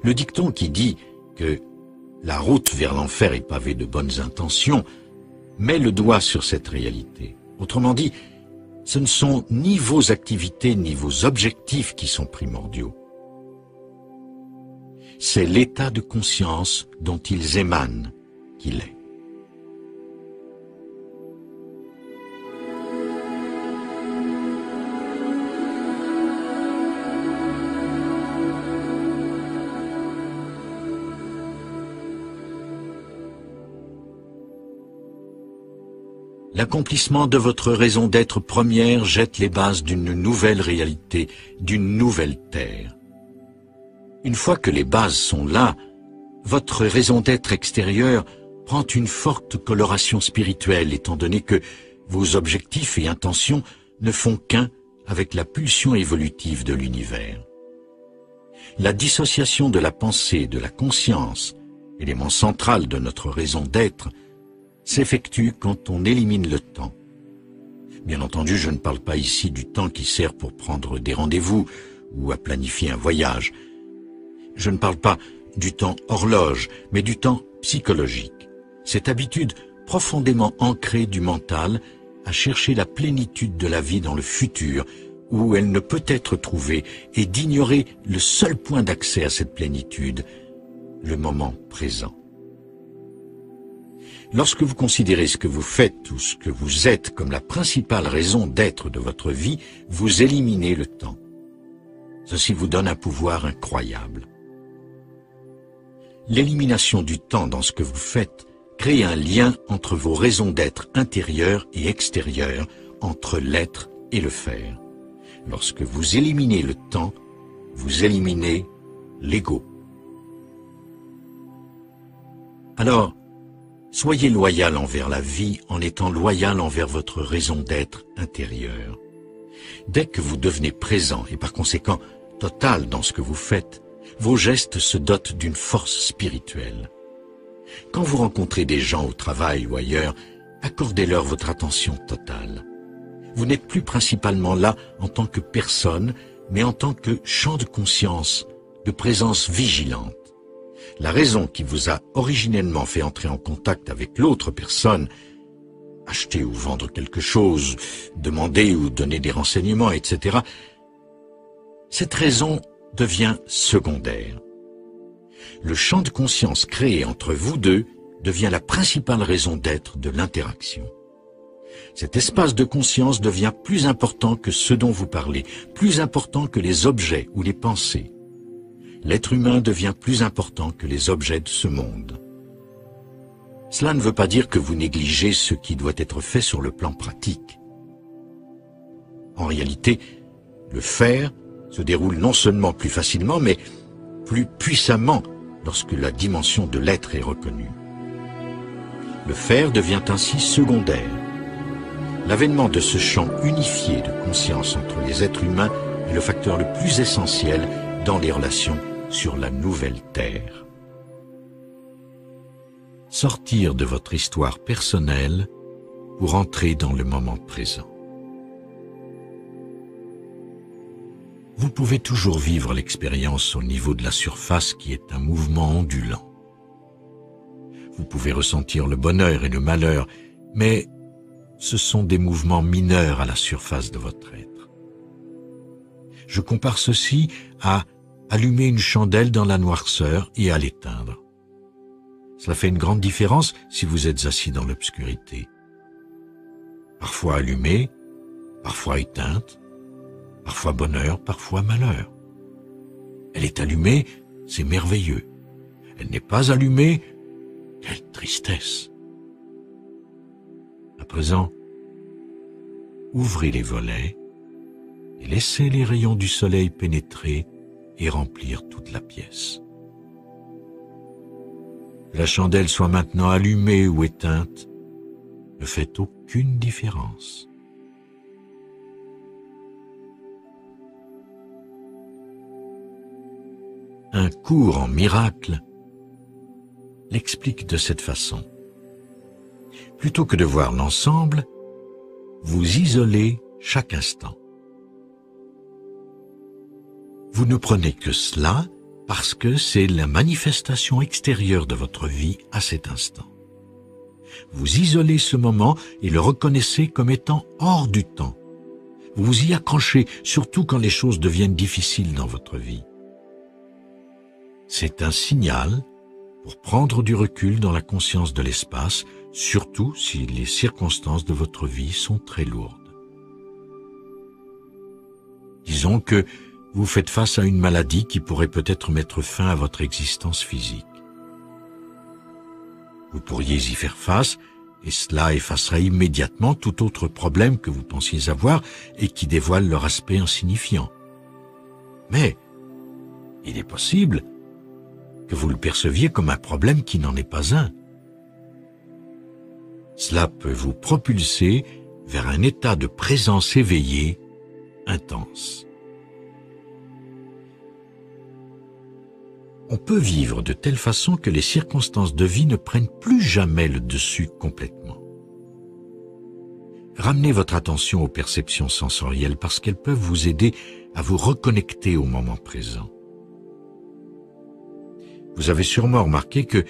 Le dicton qui dit que la route vers l'enfer est pavée de bonnes intentions met le doigt sur cette réalité. Autrement dit, ce ne sont ni vos activités ni vos objectifs qui sont primordiaux. C'est l'état de conscience dont ils émanent qui l'est. L'accomplissement de votre raison d'être première jette les bases d'une nouvelle réalité, d'une nouvelle terre. Une fois que les bases sont là, votre raison d'être extérieure prend une forte coloration spirituelle, étant donné que vos objectifs et intentions ne font qu'un avec la pulsion évolutive de l'univers. La dissociation de la pensée, de la conscience, élément central de notre raison d'être, s'effectue quand on élimine le temps. Bien entendu, je ne parle pas ici du temps qui sert pour prendre des rendez-vous ou à planifier un voyage. Je ne parle pas du temps horloge, mais du temps psychologique. Cette habitude profondément ancrée du mental à chercher la plénitude de la vie dans le futur, où elle ne peut être trouvée, et d'ignorer le seul point d'accès à cette plénitude, le moment présent. Lorsque vous considérez ce que vous faites ou ce que vous êtes comme la principale raison d'être de votre vie, vous éliminez le temps. Ceci vous donne un pouvoir incroyable. L'élimination du temps dans ce que vous faites crée un lien entre vos raisons d'être intérieures et extérieures, entre l'être et le faire. Lorsque vous éliminez le temps, vous éliminez l'ego. Alors, soyez loyal envers la vie en étant loyal envers votre raison d'être intérieure. Dès que vous devenez présent et par conséquent total dans ce que vous faites, vos gestes se dotent d'une force spirituelle. Quand vous rencontrez des gens au travail ou ailleurs, accordez-leur votre attention totale. Vous n'êtes plus principalement là en tant que personne, mais en tant que champ de conscience, de présence vigilante. La raison qui vous a originellement fait entrer en contact avec l'autre personne, acheter ou vendre quelque chose, demander ou donner des renseignements, etc., cette raison devient secondaire. Le champ de conscience créé entre vous deux devient la principale raison d'être de l'interaction. Cet espace de conscience devient plus important que ce dont vous parlez, plus important que les objets ou les pensées. L'être humain devient plus important que les objets de ce monde. Cela ne veut pas dire que vous négligez ce qui doit être fait sur le plan pratique. En réalité, le faire se déroule non seulement plus facilement, mais plus puissamment lorsque la dimension de l'être est reconnue. Le faire devient ainsi secondaire. L'avènement de ce champ unifié de conscience entre les êtres humains est le facteur le plus essentiel dans les relations sur la nouvelle Terre. Sortir de votre histoire personnelle pour entrer dans le moment présent. Vous pouvez toujours vivre l'expérience au niveau de la surface qui est un mouvement ondulant. Vous pouvez ressentir le bonheur et le malheur, mais ce sont des mouvements mineurs à la surface de votre être. Je compare ceci à allumer une chandelle dans la noirceur et à l'éteindre. Cela fait une grande différence si vous êtes assis dans l'obscurité. Parfois allumée, parfois éteinte, parfois bonheur, parfois malheur. Elle est allumée, c'est merveilleux. Elle n'est pas allumée, quelle tristesse. À présent, ouvrez les volets et laissez les rayons du soleil pénétrer et remplir toute la pièce. Que la chandelle soit maintenant allumée ou éteinte ne fait aucune différence. Un cours en miracle l'explique de cette façon. Plutôt que de voir l'ensemble, vous isolez chaque instant. Vous ne prenez que cela parce que c'est la manifestation extérieure de votre vie à cet instant. Vous isolez ce moment et le reconnaissez comme étant hors du temps. Vous vous y accrochez, surtout quand les choses deviennent difficiles dans votre vie. C'est un signal pour prendre du recul dans la conscience de l'espace, surtout si les circonstances de votre vie sont très lourdes. Disons que vous faites face à une maladie qui pourrait peut-être mettre fin à votre existence physique. Vous pourriez y faire face, et cela effacera immédiatement tout autre problème que vous pensiez avoir et qui dévoile leur aspect insignifiant. Mais il est possible que vous le perceviez comme un problème qui n'en est pas un. Cela peut vous propulser vers un état de présence éveillée intense. On peut vivre de telle façon que les circonstances de vie ne prennent plus jamais le dessus complètement. Ramenez votre attention aux perceptions sensorielles parce qu'elles peuvent vous aider à vous reconnecter au moment présent. Vous avez sûrement remarqué que,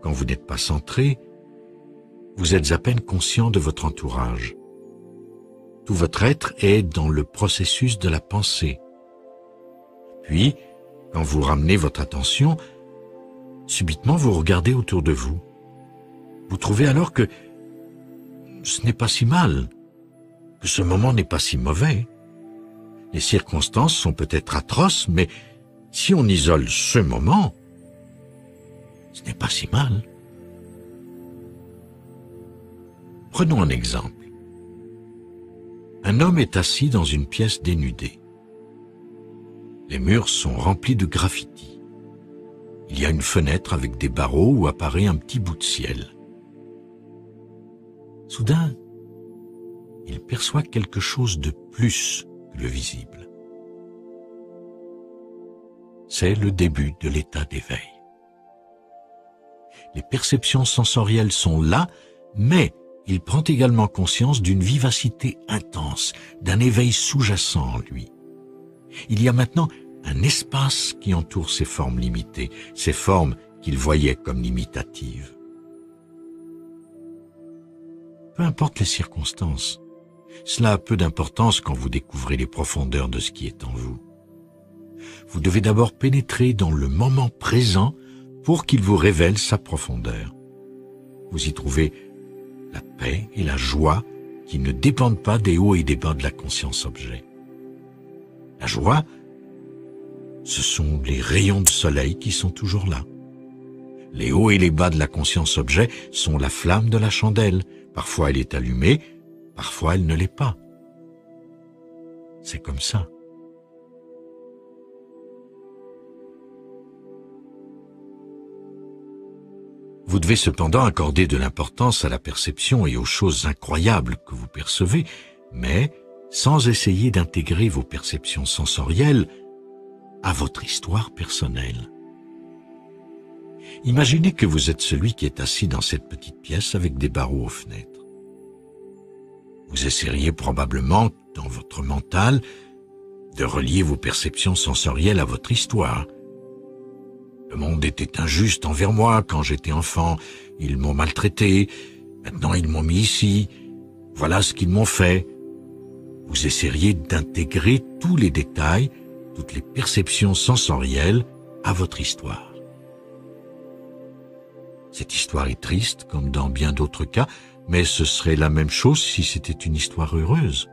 quand vous n'êtes pas centré, vous êtes à peine conscient de votre entourage. Tout votre être est dans le processus de la pensée. Puis, quand vous ramenez votre attention, subitement vous regardez autour de vous. Vous trouvez alors que ce n'est pas si mal, que ce moment n'est pas si mauvais. Les circonstances sont peut-être atroces, mais si on isole ce moment, ce n'est pas si mal. Prenons un exemple. Un homme est assis dans une pièce dénudée. Les murs sont remplis de graffitis. Il y a une fenêtre avec des barreaux où apparaît un petit bout de ciel. Soudain, il perçoit quelque chose de plus que le visible. C'est le début de l'état d'éveil. Les perceptions sensorielles sont là, mais il prend également conscience d'une vivacité intense, d'un éveil sous-jacent en lui. Il y a maintenant un espace qui entoure ces formes limitées, ces formes qu'il voyait comme limitatives. Peu importe les circonstances, cela a peu d'importance quand vous découvrez les profondeurs de ce qui est en vous. Vous devez d'abord pénétrer dans le moment présent pour qu'il vous révèle sa profondeur. Vous y trouvez la paix et la joie qui ne dépendent pas des hauts et des bas de la conscience-objet. La joie, ce sont les rayons de soleil qui sont toujours là. Les hauts et les bas de la conscience-objet sont la flamme de la chandelle. Parfois elle est allumée, parfois elle ne l'est pas. C'est comme ça. Vous devez cependant accorder de l'importance à la perception et aux choses incroyables que vous percevez, mais sans essayer d'intégrer vos perceptions sensorielles à votre histoire personnelle. Imaginez que vous êtes celui qui est assis dans cette petite pièce avec des barreaux aux fenêtres. Vous essaieriez probablement, dans votre mental, de relier vos perceptions sensorielles à votre histoire. Le monde était injuste envers moi quand j'étais enfant. Ils m'ont maltraité. Maintenant, ils m'ont mis ici. Voilà ce qu'ils m'ont fait. Vous essaieriez d'intégrer tous les détails, toutes les perceptions sensorielles à votre histoire. Cette histoire est triste, comme dans bien d'autres cas, mais ce serait la même chose si c'était une histoire heureuse.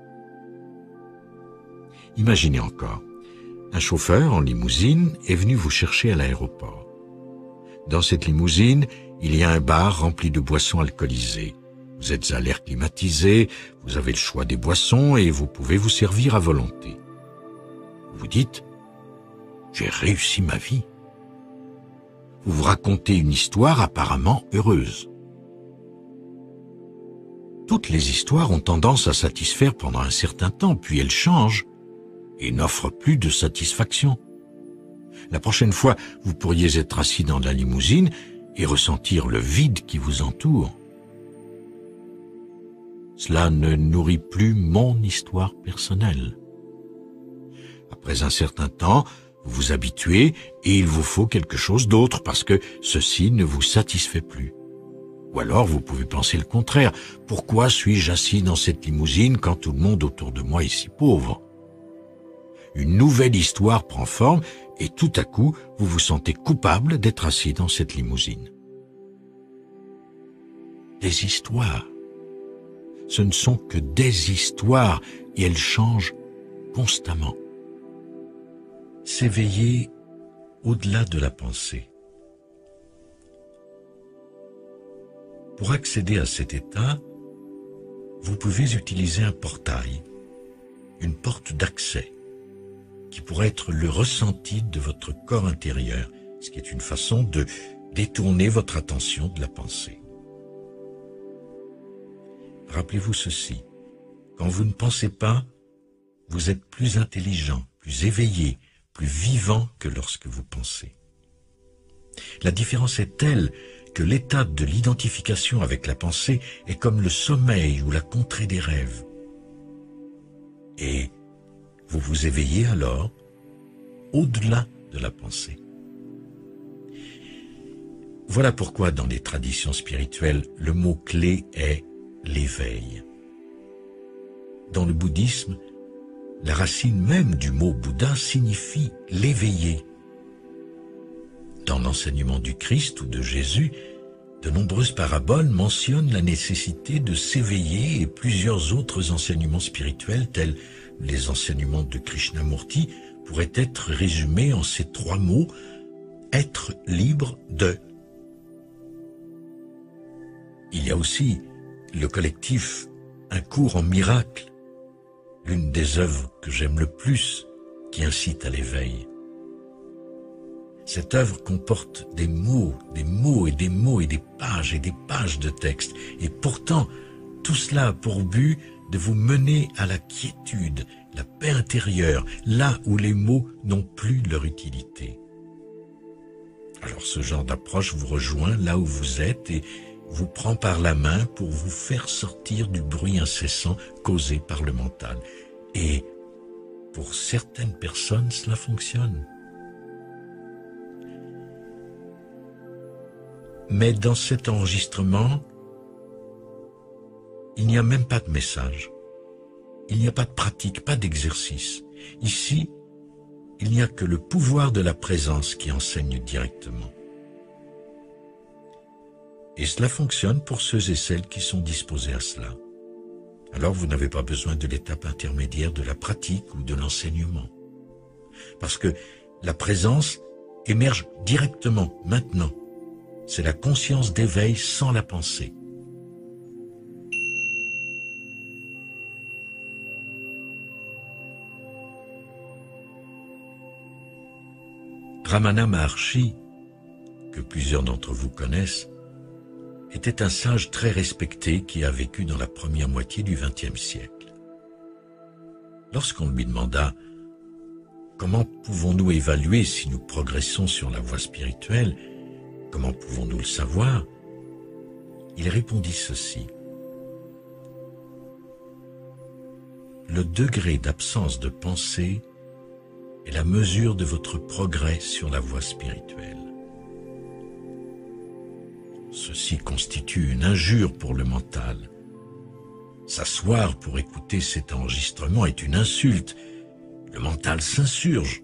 Imaginez encore. Un chauffeur en limousine est venu vous chercher à l'aéroport. Dans cette limousine, il y a un bar rempli de boissons alcoolisées. Vous êtes à l'air climatisé, vous avez le choix des boissons et vous pouvez vous servir à volonté. Vous vous dites « J'ai réussi ma vie ». Vous vous racontez une histoire apparemment heureuse. Toutes les histoires ont tendance à satisfaire pendant un certain temps, puis elles changent et n'offrent plus de satisfaction. La prochaine fois, vous pourriez être assis dans la limousine et ressentir le vide qui vous entoure. Cela ne nourrit plus mon histoire personnelle. Après un certain temps, vous vous habituez et il vous faut quelque chose d'autre parce que ceci ne vous satisfait plus. Ou alors vous pouvez penser le contraire. Pourquoi suis-je assis dans cette limousine quand tout le monde autour de moi est si pauvre ? Une nouvelle histoire prend forme et tout à coup, vous vous sentez coupable d'être assis dans cette limousine. Des histoires. Ce ne sont que des histoires et elles changent constamment. S'éveiller au-delà de la pensée. Pour accéder à cet état, vous pouvez utiliser un portail, une porte d'accès, qui pourrait être le ressenti de votre corps intérieur, ce qui est une façon de détourner votre attention de la pensée. Rappelez-vous ceci, quand vous ne pensez pas, vous êtes plus intelligent, plus éveillé, plus vivant que lorsque vous pensez. La différence est telle que l'état de l'identification avec la pensée est comme le sommeil ou la contrée des rêves. Et vous vous éveillez alors au-delà de la pensée. Voilà pourquoi dans les traditions spirituelles, le mot-clé est l'éveil. Dans le bouddhisme, la racine même du mot Bouddha signifie l'éveillé. Dans l'enseignement du Christ ou de Jésus, de nombreuses paraboles mentionnent la nécessité de s'éveiller et plusieurs autres enseignements spirituels tels les enseignements de Krishnamurti pourraient être résumés en ces trois mots « être libre de ». Il y a aussi le collectif Un cours en miracle, l'une des œuvres que j'aime le plus, qui incite à l'éveil. Cette œuvre comporte des mots et des mots et des pages de texte. Et pourtant, tout cela a pour but de vous mener à la quiétude, la paix intérieure, là où les mots n'ont plus leur utilité. Alors ce genre d'approche vous rejoint là où vous êtes et vous prend par la main pour vous faire sortir du bruit incessant causé par le mental. Et pour certaines personnes, cela fonctionne. Mais dans cet enregistrement, il n'y a même pas de message. Il n'y a pas de pratique, pas d'exercice. Ici, il n'y a que le pouvoir de la présence qui enseigne directement. Et cela fonctionne pour ceux et celles qui sont disposés à cela. Alors vous n'avez pas besoin de l'étape intermédiaire de la pratique ou de l'enseignement. Parce que la présence émerge directement, maintenant. C'est la conscience d'éveil sans la pensée. Ramana Maharshi, que plusieurs d'entre vous connaissent, était un sage très respecté qui a vécu dans la première moitié du XXe siècle. Lorsqu'on lui demanda « Comment pouvons-nous évaluer si nous progressons sur la voie spirituelle ? Comment pouvons-nous le savoir ?» Il répondit ceci. « Le degré d'absence de pensée est la mesure de votre progrès sur la voie spirituelle. Ceci constitue une injure pour le mental. S'asseoir pour écouter cet enregistrement est une insulte. Le mental s'insurge.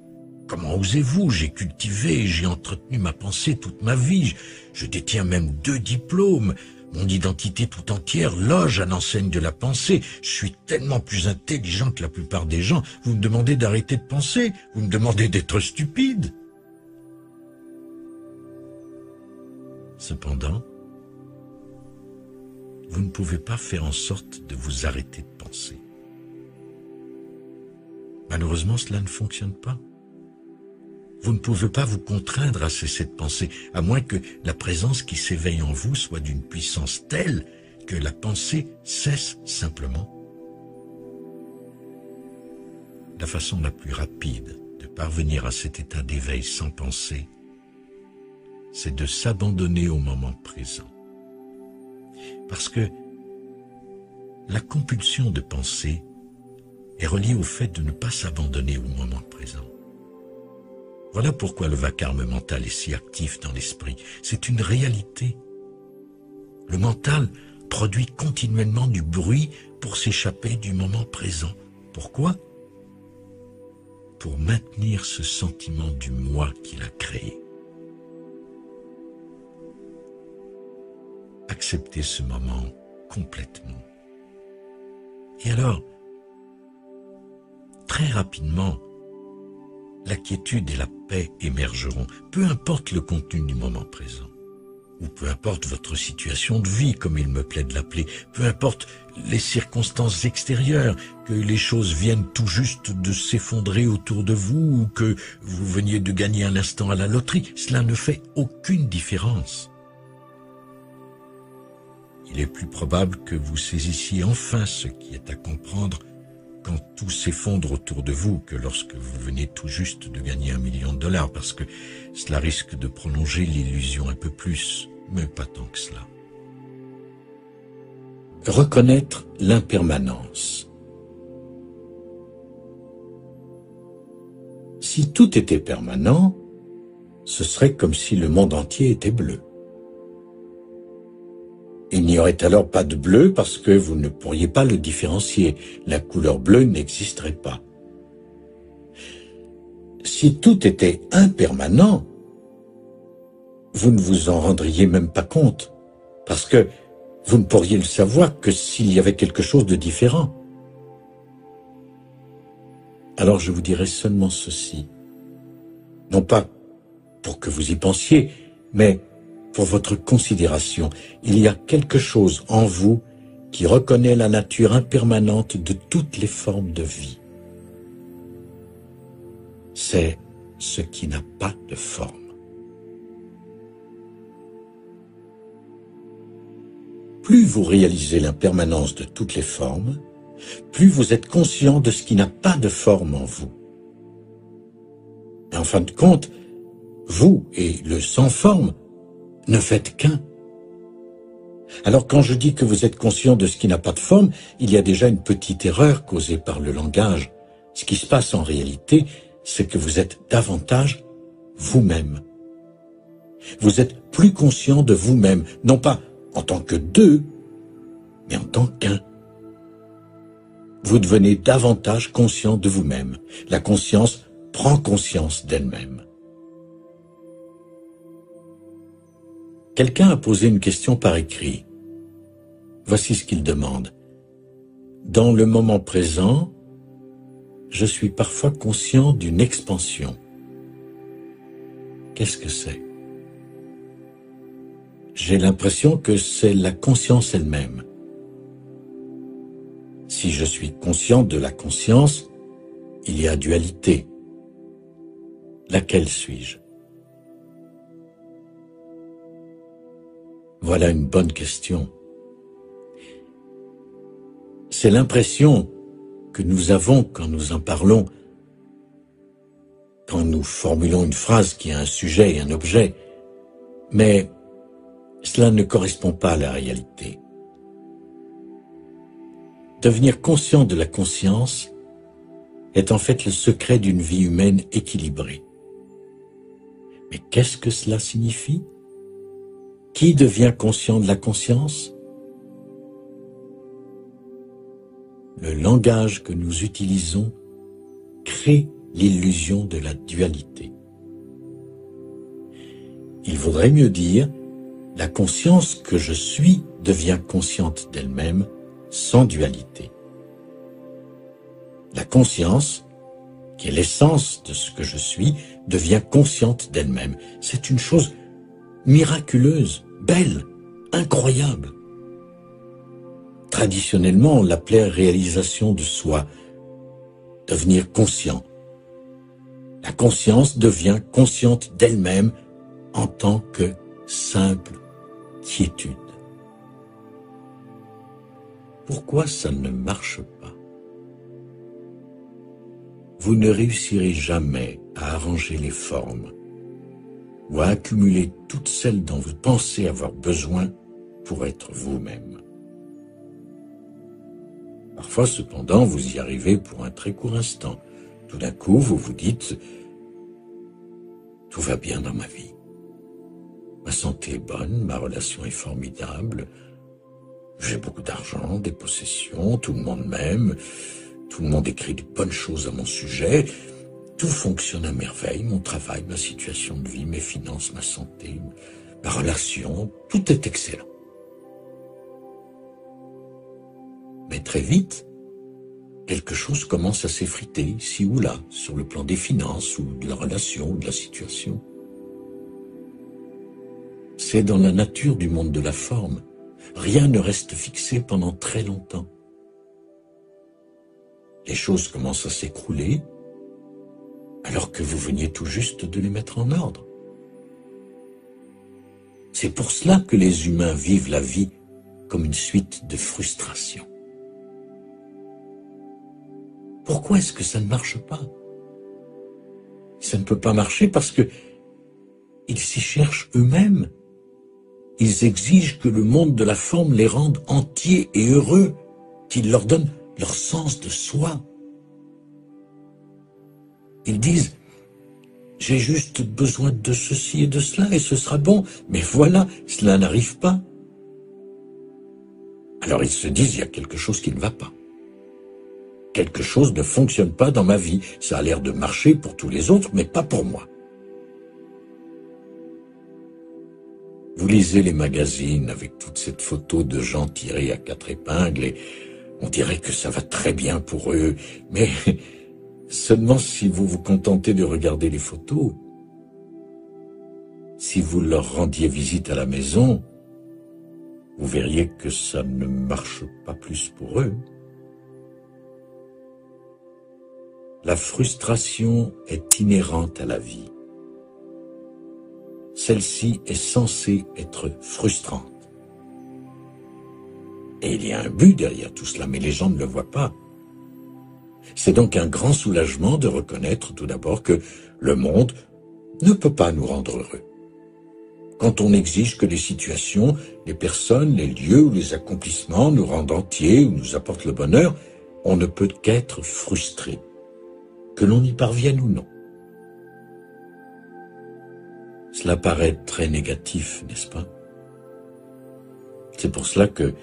Comment osez-vous? J'ai cultivé et j'ai entretenu ma pensée toute ma vie. Je détiens même 2 diplômes. Mon identité tout entière loge à l'enseigne de la pensée. Je suis tellement plus intelligent que la plupart des gens. Vous me demandez d'arrêter de penser. Vous me demandez d'être stupide. Cependant, vous ne pouvez pas faire en sorte de vous arrêter de penser. Malheureusement, cela ne fonctionne pas. Vous ne pouvez pas vous contraindre à cesser de penser, à moins que la présence qui s'éveille en vous soit d'une puissance telle que la pensée cesse simplement. La façon la plus rapide de parvenir à cet état d'éveil sans penser, c'est de s'abandonner au moment présent. Parce que la compulsion de penser est reliée au fait de ne pas s'abandonner au moment présent. Voilà pourquoi le vacarme mental est si actif dans l'esprit. C'est une réalité. Le mental produit continuellement du bruit pour s'échapper du moment présent. Pourquoi? Pour maintenir ce sentiment du moi qu'il a créé. Acceptez ce moment complètement. Et alors, très rapidement, la quiétude et la paix émergeront, peu importe le contenu du moment présent. ou peu importe votre situation de vie, comme il me plaît de l'appeler, peu importe les circonstances extérieures, que les choses viennent tout juste de s'effondrer autour de vous ou que vous veniez de gagner un instant à la loterie, cela ne fait aucune différence. Il est plus probable que vous saisissiez enfin ce qui est à comprendre quand tout s'effondre autour de vous que lorsque vous venez tout juste de gagner $1 million, parce que cela risque de prolonger l'illusion un peu plus, mais pas tant que cela. Reconnaître l'impermanence. Si tout était permanent, ce serait comme si le monde entier était bleu. Il n'y aurait alors pas de bleu parce que vous ne pourriez pas le différencier. La couleur bleue n'existerait pas. Si tout était impermanent, vous ne vous en rendriez même pas compte, parce que vous ne pourriez le savoir que s'il y avait quelque chose de différent. Alors je vous dirai seulement ceci, non pas pour que vous y pensiez, mais pour votre considération. Il y a quelque chose en vous qui reconnaît la nature impermanente de toutes les formes de vie. C'est ce qui n'a pas de forme. Plus vous réalisez l'impermanence de toutes les formes, plus vous êtes conscient de ce qui n'a pas de forme en vous. Et en fin de compte, vous et le sans forme ne faites qu'un. Alors quand je dis que vous êtes conscient de ce qui n'a pas de forme, il y a déjà une petite erreur causée par le langage. Ce qui se passe en réalité, c'est que vous êtes davantage vous-même. Vous êtes plus conscient de vous-même, non pas en tant que deux, mais en tant qu'un. Vous devenez davantage conscient de vous-même. La conscience prend conscience d'elle-même. Quelqu'un a posé une question par écrit. Voici ce qu'il demande. Dans le moment présent, je suis parfois conscient d'une expansion. Qu'est-ce que c'est? J'ai l'impression que c'est la conscience elle-même. Si je suis conscient de la conscience, il y a dualité. Laquelle suis-je? Voilà une bonne question. C'est l'impression que nous avons quand nous en parlons, quand nous formulons une phrase qui a un sujet et un objet, mais cela ne correspond pas à la réalité. Devenir conscient de la conscience est en fait le secret d'une vie humaine équilibrée. Mais qu'est-ce que cela signifie? Qui devient conscient de la conscience? Le langage que nous utilisons crée l'illusion de la dualité. Il vaudrait mieux dire, la conscience que je suis devient consciente d'elle-même sans dualité. La conscience, qui est l'essence de ce que je suis, devient consciente d'elle-même. C'est une chose miraculeuse, belle, incroyable. Traditionnellement, on l'appelait réalisation de soi, devenir conscient. La conscience devient consciente d'elle-même en tant que simple quiétude. Pourquoi ça ne marche pas? Vous ne réussirez jamais à arranger les formes ou à accumuler toutes celles dont vous pensez avoir besoin pour être vous-même. Parfois, cependant, vous y arrivez pour un très court instant. Tout d'un coup, vous vous dites « Tout va bien dans ma vie. Ma santé est bonne, ma relation est formidable, j'ai beaucoup d'argent, des possessions, tout le monde m'aime, tout le monde écrit de bonnes choses à mon sujet, tout fonctionne à merveille, mon travail, ma situation de vie, mes finances, ma santé, ma relation, tout est excellent. » Mais très vite, quelque chose commence à s'effriter ici ou là, sur le plan des finances ou de la relation ou de la situation. C'est dans la nature du monde de la forme. Rien ne reste fixé pendant très longtemps. Les choses commencent à s'écrouler alors que vous veniez tout juste de les mettre en ordre. C'est pour cela que les humains vivent la vie comme une suite de frustrations. Pourquoi est-ce que ça ne marche pas? Ça ne peut pas marcher parce que ils s'y cherchent eux-mêmes. Ils exigent que le monde de la forme les rende entiers et heureux, qu'il leur donne leur sens de soi. Ils disent « J'ai juste besoin de ceci et de cela et ce sera bon. » Mais voilà, cela n'arrive pas. Alors ils se disent « Il y a quelque chose qui ne va pas. Quelque chose ne fonctionne pas dans ma vie. Ça a l'air de marcher pour tous les autres, mais pas pour moi. » Vous lisez les magazines avec toute cette photo de gens tirés à quatre épingles et on dirait que ça va très bien pour eux, mais seulement si vous vous contentez de regarder les photos. Si vous leur rendiez visite à la maison, vous verriez que ça ne marche pas plus pour eux. La frustration est inhérente à la vie. Celle-ci est censée être frustrante. Et il y a un but derrière tout cela, mais les gens ne le voient pas. C'est donc un grand soulagement de reconnaître tout d'abord que le monde ne peut pas nous rendre heureux. Quand on exige que les situations, les personnes, les lieux ou les accomplissements nous rendent entiers ou nous apportent le bonheur, on ne peut qu'être frustré, que l'on y parvienne ou non. Cela paraît très négatif, n'est-ce pas? C'est pour cela que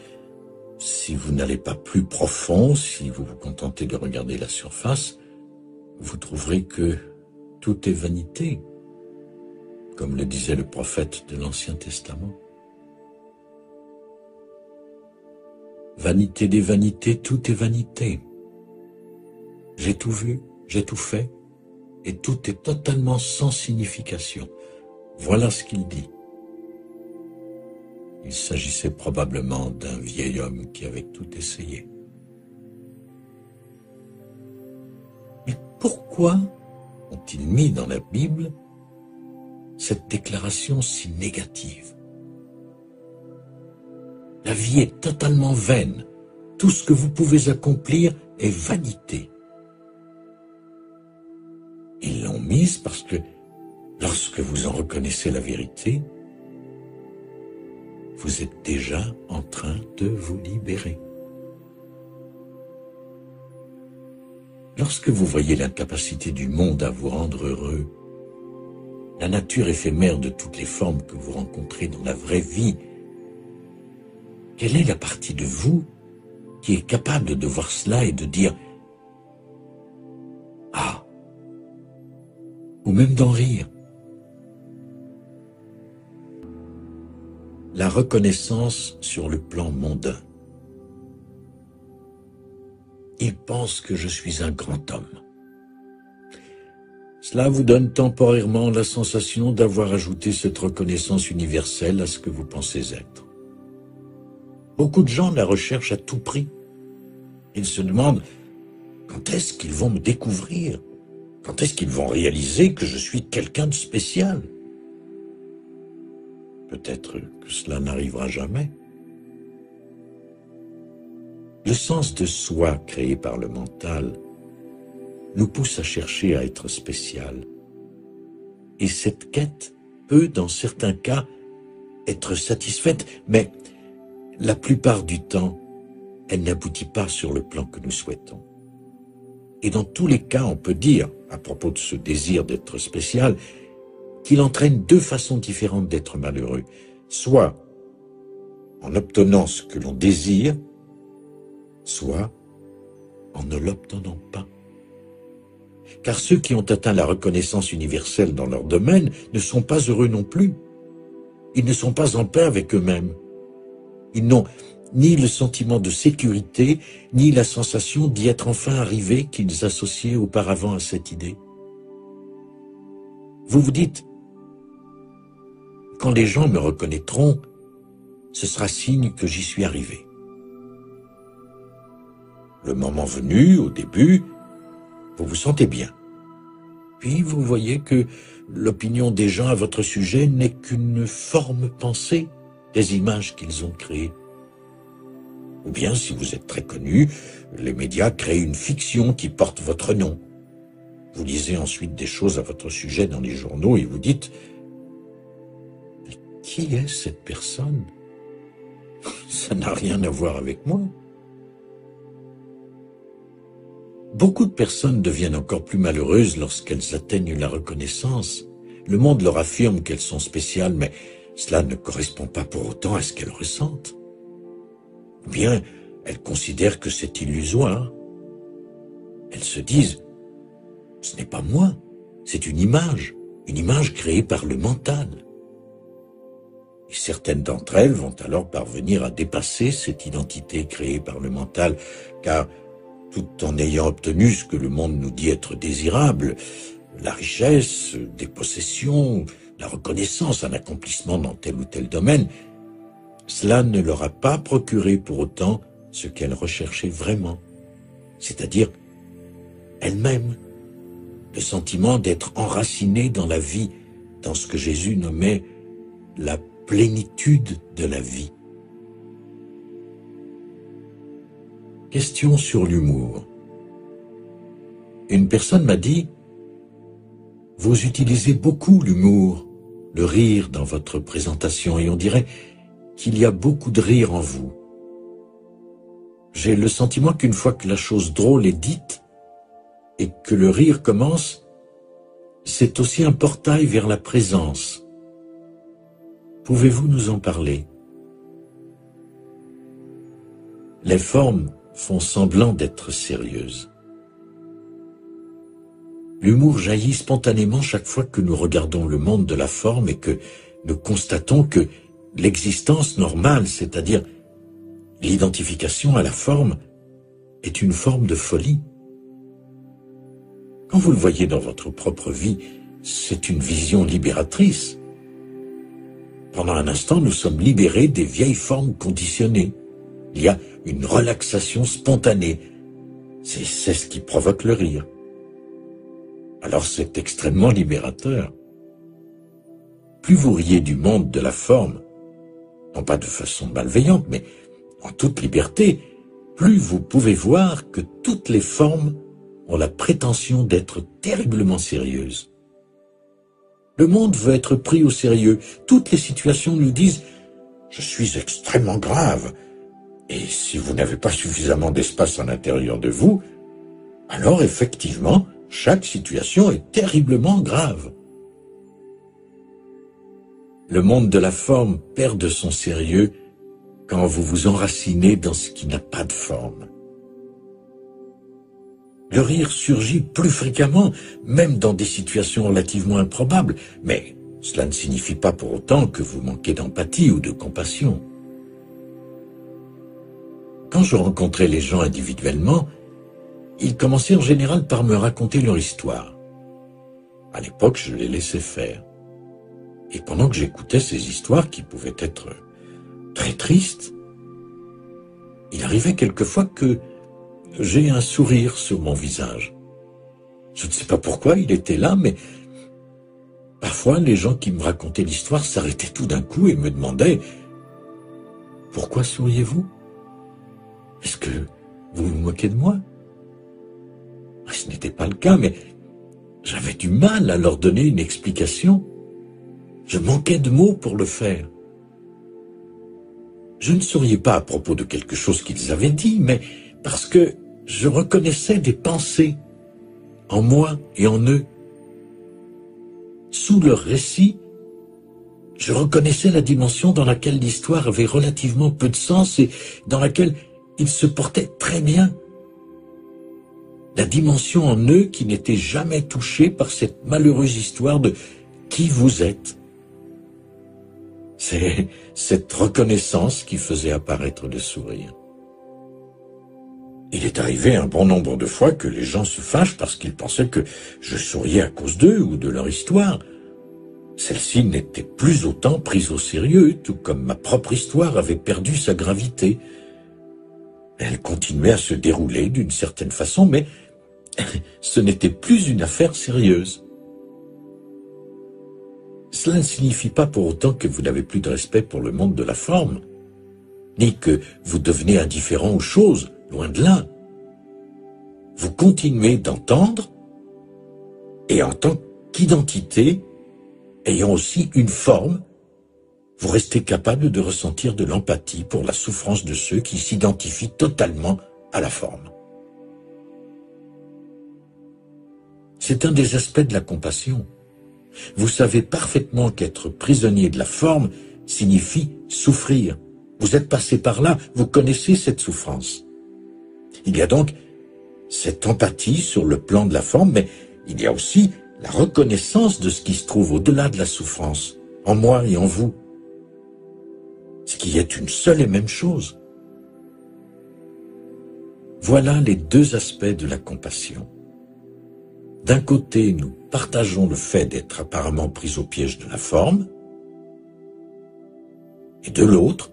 si vous n'allez pas plus profond, si vous vous contentez de regarder la surface, vous trouverez que tout est vanité, comme le disait le prophète de l'Ancien Testament. Vanité des vanités, tout est vanité. J'ai tout vu, j'ai tout fait, et tout est totalement sans signification. Voilà ce qu'il dit. Il s'agissait probablement d'un vieil homme qui avait tout essayé. Mais pourquoi ont-ils mis dans la Bible cette déclaration si négative? La vie est totalement vaine. Tout ce que vous pouvez accomplir est vanité. Ils l'ont mise parce que lorsque vous en reconnaissez la vérité, vous êtes déjà en train de vous libérer. Lorsque vous voyez l'incapacité du monde à vous rendre heureux, la nature éphémère de toutes les formes que vous rencontrez dans la vraie vie, quelle est la partie de vous qui est capable de voir cela et de dire « Ah !» ou même d'en rire? La reconnaissance sur le plan mondain. Il pense que je suis un grand homme. Cela vous donne temporairement la sensation d'avoir ajouté cette reconnaissance universelle à ce que vous pensez être. Beaucoup de gens la recherchent à tout prix. Ils se demandent quand est-ce qu'ils vont me découvrir? Quand est-ce qu'ils vont réaliser que je suis quelqu'un de spécial? Peut-être que cela n'arrivera jamais. Le sens de soi créé par le mental nous pousse à chercher à être spécial. Et cette quête peut, dans certains cas, être satisfaite, mais la plupart du temps, elle n'aboutit pas sur le plan que nous souhaitons. Et dans tous les cas, on peut dire, à propos de ce désir d'être spécial, qu'il entraîne deux façons différentes d'être malheureux, soit en obtenant ce que l'on désire, soit en ne l'obtenant pas. Car ceux qui ont atteint la reconnaissance universelle dans leur domaine ne sont pas heureux non plus. Ils ne sont pas en paix avec eux-mêmes. Ils n'ont ni le sentiment de sécurité, ni la sensation d'y être enfin arrivés qu'ils associaient auparavant à cette idée. Vous vous dites, quand les gens me reconnaîtront, ce sera signe que j'y suis arrivé. Le moment venu, au début, vous vous sentez bien. Puis vous voyez que l'opinion des gens à votre sujet n'est qu'une forme pensée des images qu'ils ont créées. Ou bien, si vous êtes très connu, les médias créent une fiction qui porte votre nom. Vous lisez ensuite des choses à votre sujet dans les journaux et vous dites « Mais qui est cette personne? Ça n'a rien à voir avec moi. » Beaucoup de personnes deviennent encore plus malheureuses lorsqu'elles atteignent la reconnaissance. Le monde leur affirme qu'elles sont spéciales, mais cela ne correspond pas pour autant à ce qu'elles ressentent. Ou bien, elles considèrent que c'est illusoire. Elles se disent « Ce n'est pas moi, c'est une image créée par le mental. » Et certaines d'entre elles vont alors parvenir à dépasser cette identité créée par le mental, car tout en ayant obtenu ce que le monde nous dit être désirable, la richesse, des possessions, la reconnaissance, un accomplissement dans tel ou tel domaine, cela ne leur a pas procuré pour autant ce qu'elles recherchaient vraiment, c'est-à-dire elles-mêmes, le sentiment d'être enracinées dans la vie, dans ce que Jésus nommait la plénitude de la vie. Question sur l'humour. Une personne m'a dit « Vous utilisez beaucoup l'humour, le rire dans votre présentation et on dirait qu'il y a beaucoup de rire en vous. J'ai le sentiment qu'une fois que la chose drôle est dite et que le rire commence, c'est aussi un portail vers la présence. Pouvez-vous nous en parler ?» Les formes font semblant d'être sérieuses. L'humour jaillit spontanément chaque fois que nous regardons le monde de la forme et que nous constatons que l'existence normale, c'est-à-dire l'identification à la forme, est une forme de folie. Quand vous le voyez dans votre propre vie, c'est une vision libératrice. Pendant un instant, nous sommes libérés des vieilles formes conditionnées. Il y a une relaxation spontanée. C'est ce qui provoque le rire. Alors c'est extrêmement libérateur. Plus vous riez du monde de la forme, non pas de façon malveillante, mais en toute liberté, plus vous pouvez voir que toutes les formes ont la prétention d'être terriblement sérieuses. Le monde veut être pris au sérieux. Toutes les situations nous disent « Je suis extrêmement grave ». Et si vous n'avez pas suffisamment d'espace à l'intérieur de vous, alors effectivement, chaque situation est terriblement grave. Le monde de la forme perd de son sérieux quand vous vous enracinez dans ce qui n'a pas de forme. Le rire surgit plus fréquemment, même dans des situations relativement improbables, mais cela ne signifie pas pour autant que vous manquez d'empathie ou de compassion. Quand je rencontrais les gens individuellement, ils commençaient en général par me raconter leur histoire. À l'époque, je les laissais faire. Et pendant que j'écoutais ces histoires qui pouvaient être très tristes, il arrivait quelquefois que j'ai un sourire sur mon visage. Je ne sais pas pourquoi il était là, mais parfois les gens qui me racontaient l'histoire s'arrêtaient tout d'un coup et me demandaient « Pourquoi souriez-vous ? Est-ce que vous vous moquez de moi ?» Ce n'était pas le cas, mais j'avais du mal à leur donner une explication. Je manquais de mots pour le faire. Je ne souriais pas à propos de quelque chose qu'ils avaient dit, mais parce que je reconnaissais des pensées en moi et en eux. Sous leur récit, je reconnaissais la dimension dans laquelle l'histoire avait relativement peu de sens et dans laquelle ils se portaient très bien. La dimension en eux qui n'était jamais touchée par cette malheureuse histoire de qui vous êtes. C'est cette reconnaissance qui faisait apparaître le sourire. Il est arrivé un bon nombre de fois que les gens se fâchent parce qu'ils pensaient que je souriais à cause d'eux ou de leur histoire. celle-ci n'était plus autant prise au sérieux, tout comme ma propre histoire avait perdu sa gravité. Elle continuait à se dérouler d'une certaine façon, mais ce n'était plus une affaire sérieuse. Cela ne signifie pas pour autant que vous n'avez plus de respect pour le monde de la forme, ni que vous devenez indifférent aux choses, loin de là. Vous continuez d'entendre, et en tant qu'identité, ayant aussi une forme, vous restez capable de ressentir de l'empathie pour la souffrance de ceux qui s'identifient totalement à la forme. C'est un des aspects de la compassion. Vous savez parfaitement qu'être prisonnier de la forme signifie souffrir. Vous êtes passé par là, vous connaissez cette souffrance. Il y a donc cette empathie sur le plan de la forme, mais il y a aussi la reconnaissance de ce qui se trouve au-delà de la souffrance, en moi et en vous. Ce qui est une seule et même chose. Voilà les deux aspects de la compassion. D'un côté, nous partageons le fait d'être apparemment pris au piège de la forme, et de l'autre,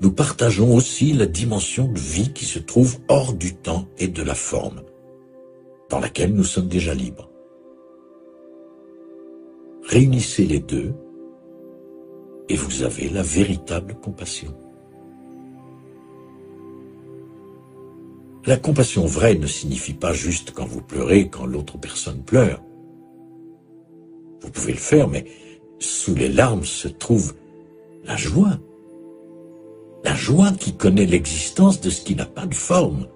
nous partageons aussi la dimension de vie qui se trouve hors du temps et de la forme, dans laquelle nous sommes déjà libres. Réunissez les deux, et vous avez la véritable compassion. La compassion vraie ne signifie pas juste quand vous pleurez, quand l'autre personne pleure. Vous pouvez le faire, mais sous les larmes se trouve la joie. La joie qui connaît l'existence de ce qui n'a pas de forme.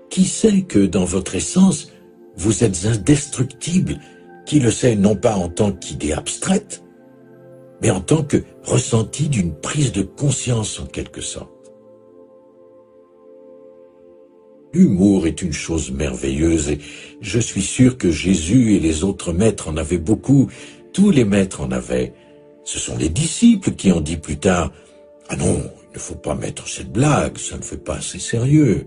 Qui sait que dans votre essence, vous êtes indestructible, qui le sait non pas en tant qu'idée abstraite, mais en tant que ressenti d'une prise de conscience en quelque sorte. L'humour est une chose merveilleuse et je suis sûr que Jésus et les autres maîtres en avaient beaucoup, tous les maîtres en avaient. Ce sont les disciples qui ont dit plus tard « Ah non, il ne faut pas mettre cette blague, ça ne fait pas assez sérieux ».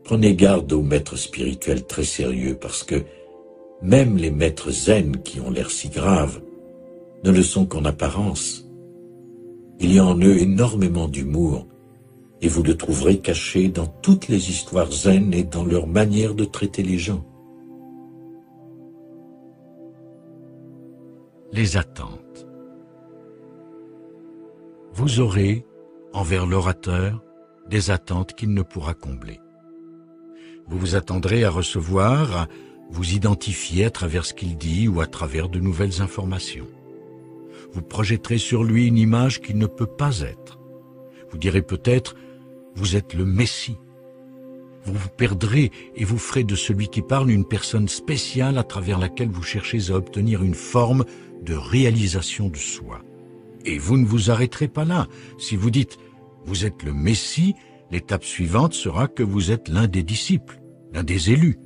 Prenez garde aux maîtres spirituels très sérieux parce que même les maîtres zen qui ont l'air si graves ne le sont qu'en apparence. Il y a en eux énormément d'humour et vous le trouverez caché dans toutes les histoires zen et dans leur manière de traiter les gens. Les attentes. Vous aurez, envers l'orateur, des attentes qu'il ne pourra combler. Vous vous attendrez à recevoir, à vous identifier à travers ce qu'il dit ou à travers de nouvelles informations. Vous projetterez sur lui une image qu'il ne peut pas être. Vous direz peut-être « vous êtes le Messie ». Vous vous perdrez et vous ferez de celui qui parle une personne spéciale à travers laquelle vous cherchez à obtenir une forme de réalisation de soi. Et vous ne vous arrêterez pas là. Si vous dites « vous êtes le Messie », l'étape suivante sera que vous êtes l'un des disciples, l'un des élus.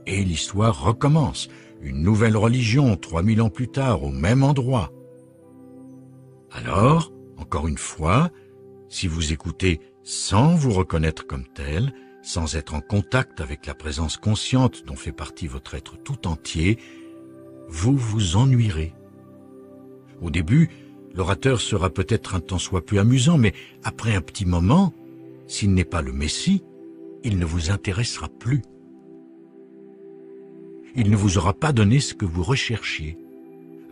Et l'histoire recommence, une nouvelle religion 3000 ans plus tard, au même endroit. Alors, encore une fois, si vous écoutez sans vous reconnaître comme tel, sans être en contact avec la présence consciente dont fait partie votre être tout entier, vous vous ennuierez. Au début, l'orateur sera peut-être un tant soit peu amusant, mais après un petit moment, s'il n'est pas le Messie, il ne vous intéressera plus. Il ne vous aura pas donné ce que vous recherchiez.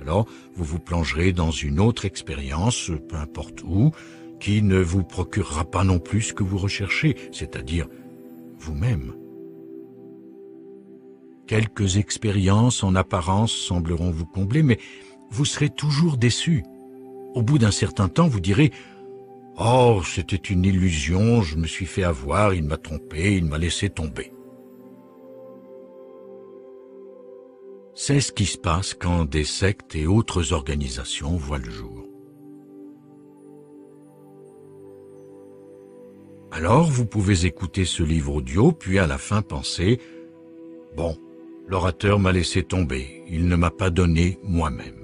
Alors, vous vous plongerez dans une autre expérience, peu importe où, qui ne vous procurera pas non plus ce que vous recherchez, c'est-à-dire vous-même. Quelques expériences en apparence sembleront vous combler, mais vous serez toujours déçu. Au bout d'un certain temps, vous direz « Oh, c'était une illusion, je me suis fait avoir, il m'a trompé, il m'a laissé tomber. » C'est ce qui se passe quand des sectes et autres organisations voient le jour. Alors, vous pouvez écouter ce livre audio, puis à la fin penser « Bon, l'orateur m'a laissé tomber, il ne m'a pas donné moi-même. »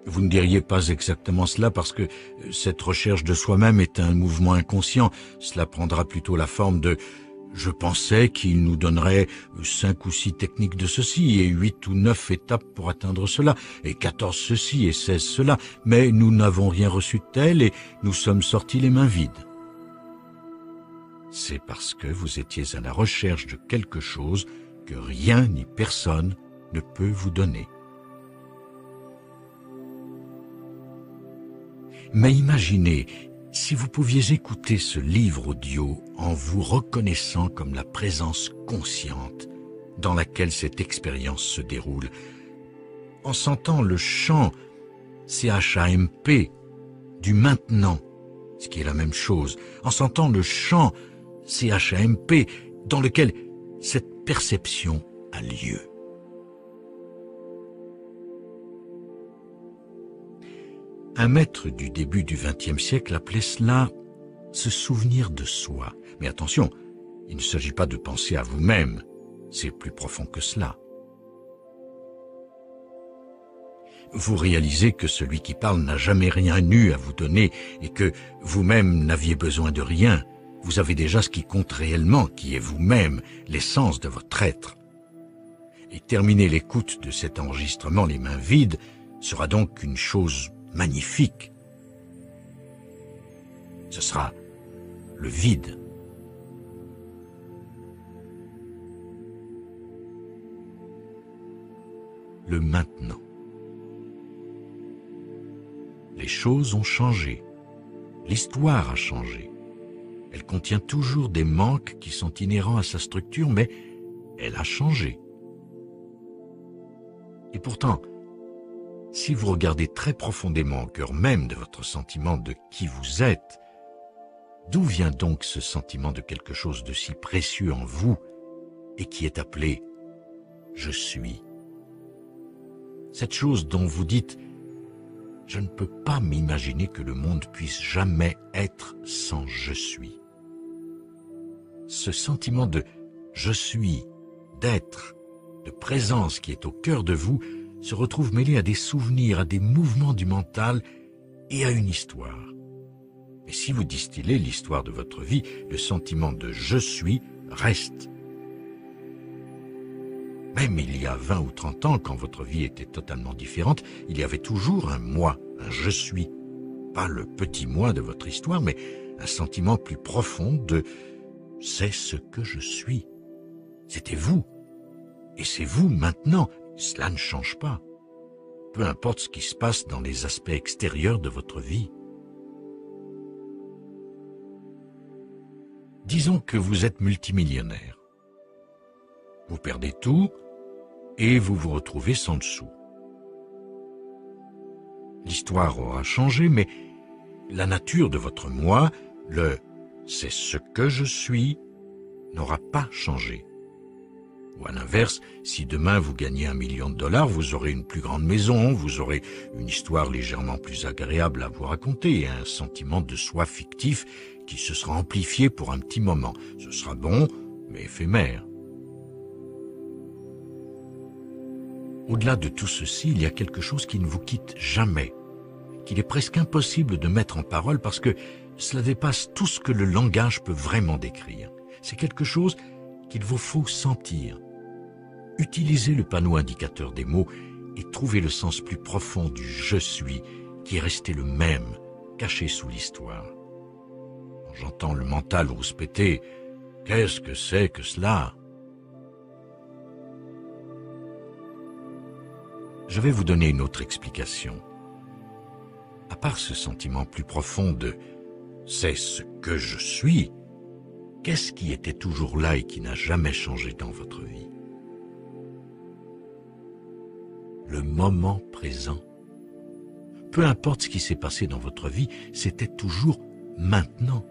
Vous ne diriez pas exactement cela parce que cette recherche de soi-même est un mouvement inconscient. Cela prendra plutôt la forme de Je pensais qu'il nous donnerait 5 ou 6 techniques de ceci, et 8 ou 9 étapes pour atteindre cela, et 14 ceci et 16 cela, mais nous n'avons rien reçu de tel, et nous sommes sortis les mains vides. C'est parce que vous étiez à la recherche de quelque chose que rien ni personne ne peut vous donner. Mais imaginez, si vous pouviez écouter ce livre audio en vous reconnaissant comme la présence consciente dans laquelle cette expérience se déroule, en sentant le chant CHAMP du maintenant, ce qui est la même chose, en sentant le chant CHAMP dans lequel cette perception a lieu. Un maître du début du XXe siècle appelait cela « se souvenir de soi ». Mais attention, il ne s'agit pas de penser à vous-même, c'est plus profond que cela. Vous réalisez que celui qui parle n'a jamais rien eu à vous donner et que vous-même n'aviez besoin de rien. Vous avez déjà ce qui compte réellement, qui est vous-même, l'essence de votre être. Et terminer l'écoute de cet enregistrement les mains vides sera donc une chose magnifique. Ce sera le vide. Le maintenant. Les choses ont changé. L'histoire a changé. Elle contient toujours des manques qui sont inhérents à sa structure, mais elle a changé. Et pourtant, si vous regardez très profondément au cœur même de votre sentiment de qui vous êtes, d'où vient donc ce sentiment de quelque chose de si précieux en vous et qui est appelé « je suis ». Cette chose dont vous dites « je ne peux pas m'imaginer que le monde puisse jamais être sans je suis ». Ce sentiment de « je suis », d'être, de présence qui est au cœur de vous se retrouve mêlé à des souvenirs, à des mouvements du mental et à une histoire. Et si vous distillez l'histoire de votre vie, le sentiment de « je suis » reste. Même il y a 20 ou 30 ans, quand votre vie était totalement différente, il y avait toujours un « moi », un « je suis ». Pas le petit moi de votre histoire, mais un sentiment plus profond de « c'est ce que je suis ». C'était vous. Et c'est vous maintenant. Cela ne change pas. Peu importe ce qui se passe dans les aspects extérieurs de votre vie. Disons que vous êtes multimillionnaire. Vous perdez tout et vous vous retrouvez sans dessous. L'histoire aura changé, mais la nature de votre moi, le « c'est ce que je suis », n'aura pas changé. Ou à l'inverse, si demain vous gagnez $1 million, vous aurez une plus grande maison, vous aurez une histoire légèrement plus agréable à vous raconter et un sentiment de soi fictif qui se sera amplifié pour un petit moment. Ce sera bon, mais éphémère. Au-delà de tout ceci, il y a quelque chose qui ne vous quitte jamais, qu'il est presque impossible de mettre en parole parce que cela dépasse tout ce que le langage peut vraiment décrire. C'est quelque chose qu'il vous faut sentir. Utilisez le panneau indicateur des mots et trouvez le sens plus profond du « je suis » qui est resté le même, caché sous l'histoire. Quand j'entends le mental rouspéter « qu'est-ce que c'est que cela ?» Je vais vous donner une autre explication. À part ce sentiment plus profond de « c'est ce que je suis », qu'est-ce qui était toujours là et qui n'a jamais changé dans votre vie? Le moment présent. Peu importe ce qui s'est passé dans votre vie, c'était toujours maintenant.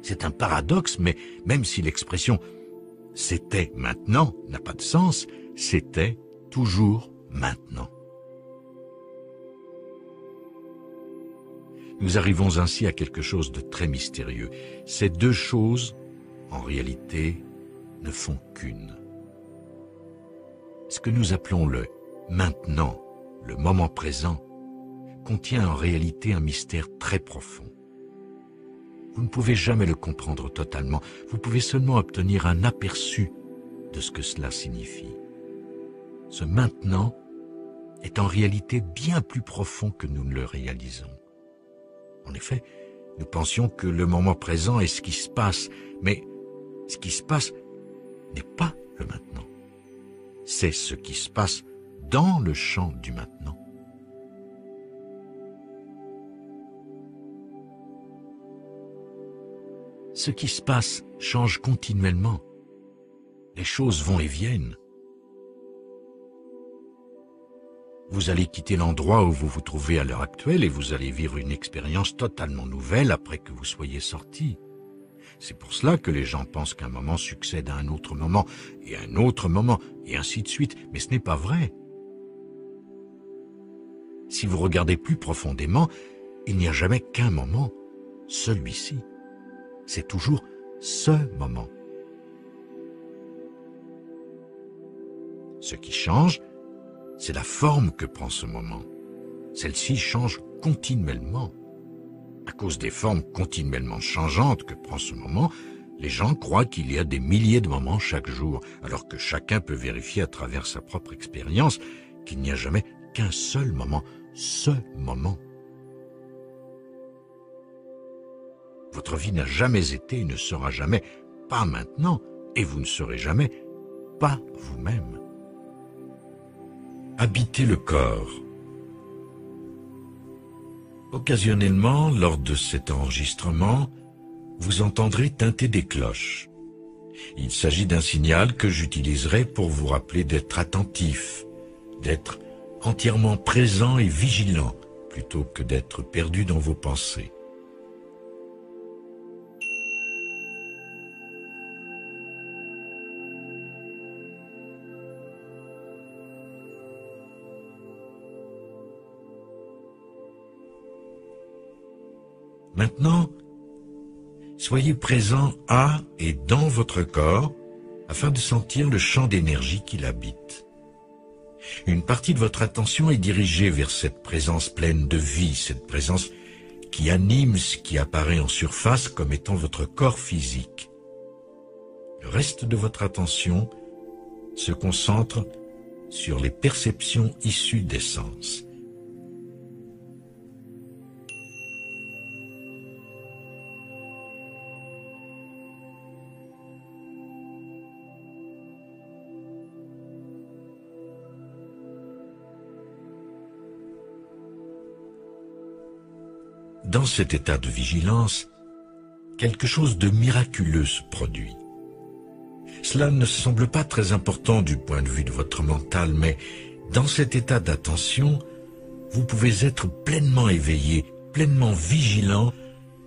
C'est un paradoxe, mais même si l'expression « c'était maintenant » n'a pas de sens, c'était toujours maintenant. Nous arrivons ainsi à quelque chose de très mystérieux. Ces deux choses, en réalité, ne font qu'une. Ce que nous appelons le « maintenant », le moment présent, contient en réalité un mystère très profond. Vous ne pouvez jamais le comprendre totalement. Vous pouvez seulement obtenir un aperçu de ce que cela signifie. Ce maintenant est en réalité bien plus profond que nous ne le réalisons. En effet, nous pensions que le moment présent est ce qui se passe, mais ce qui se passe n'est pas le maintenant. C'est ce qui se passe dans le champ du maintenant. Ce qui se passe change continuellement. Les choses vont et viennent. Vous allez quitter l'endroit où vous vous trouvez à l'heure actuelle et vous allez vivre une expérience totalement nouvelle après que vous soyez sorti. C'est pour cela que les gens pensent qu'un moment succède à un autre moment, et un autre moment, et ainsi de suite, mais ce n'est pas vrai. Si vous regardez plus profondément, il n'y a jamais qu'un moment, celui-ci. C'est toujours ce moment. Ce qui change, c'est la forme que prend ce moment. Celle-ci change continuellement. À cause des formes continuellement changeantes que prend ce moment, les gens croient qu'il y a des milliers de moments chaque jour, alors que chacun peut vérifier à travers sa propre expérience qu'il n'y a jamais qu'un seul moment, ce moment. Votre vie n'a jamais été et ne sera jamais pas maintenant, et vous ne serez jamais pas vous-même. Habitez le corps. Occasionnellement, lors de cet enregistrement, vous entendrez tinter des cloches. Il s'agit d'un signal que j'utiliserai pour vous rappeler d'être attentif, d'être entièrement présent et vigilant, plutôt que d'être perdu dans vos pensées. Maintenant, soyez présent à et dans votre corps afin de sentir le champ d'énergie qui l'habite. Une partie de votre attention est dirigée vers cette présence pleine de vie, cette présence qui anime ce qui apparaît en surface comme étant votre corps physique. Le reste de votre attention se concentre sur les perceptions issues des sens. Dans cet état de vigilance, quelque chose de miraculeux se produit. Cela ne semble pas très important du point de vue de votre mental, mais dans cet état d'attention, vous pouvez être pleinement éveillé, pleinement vigilant,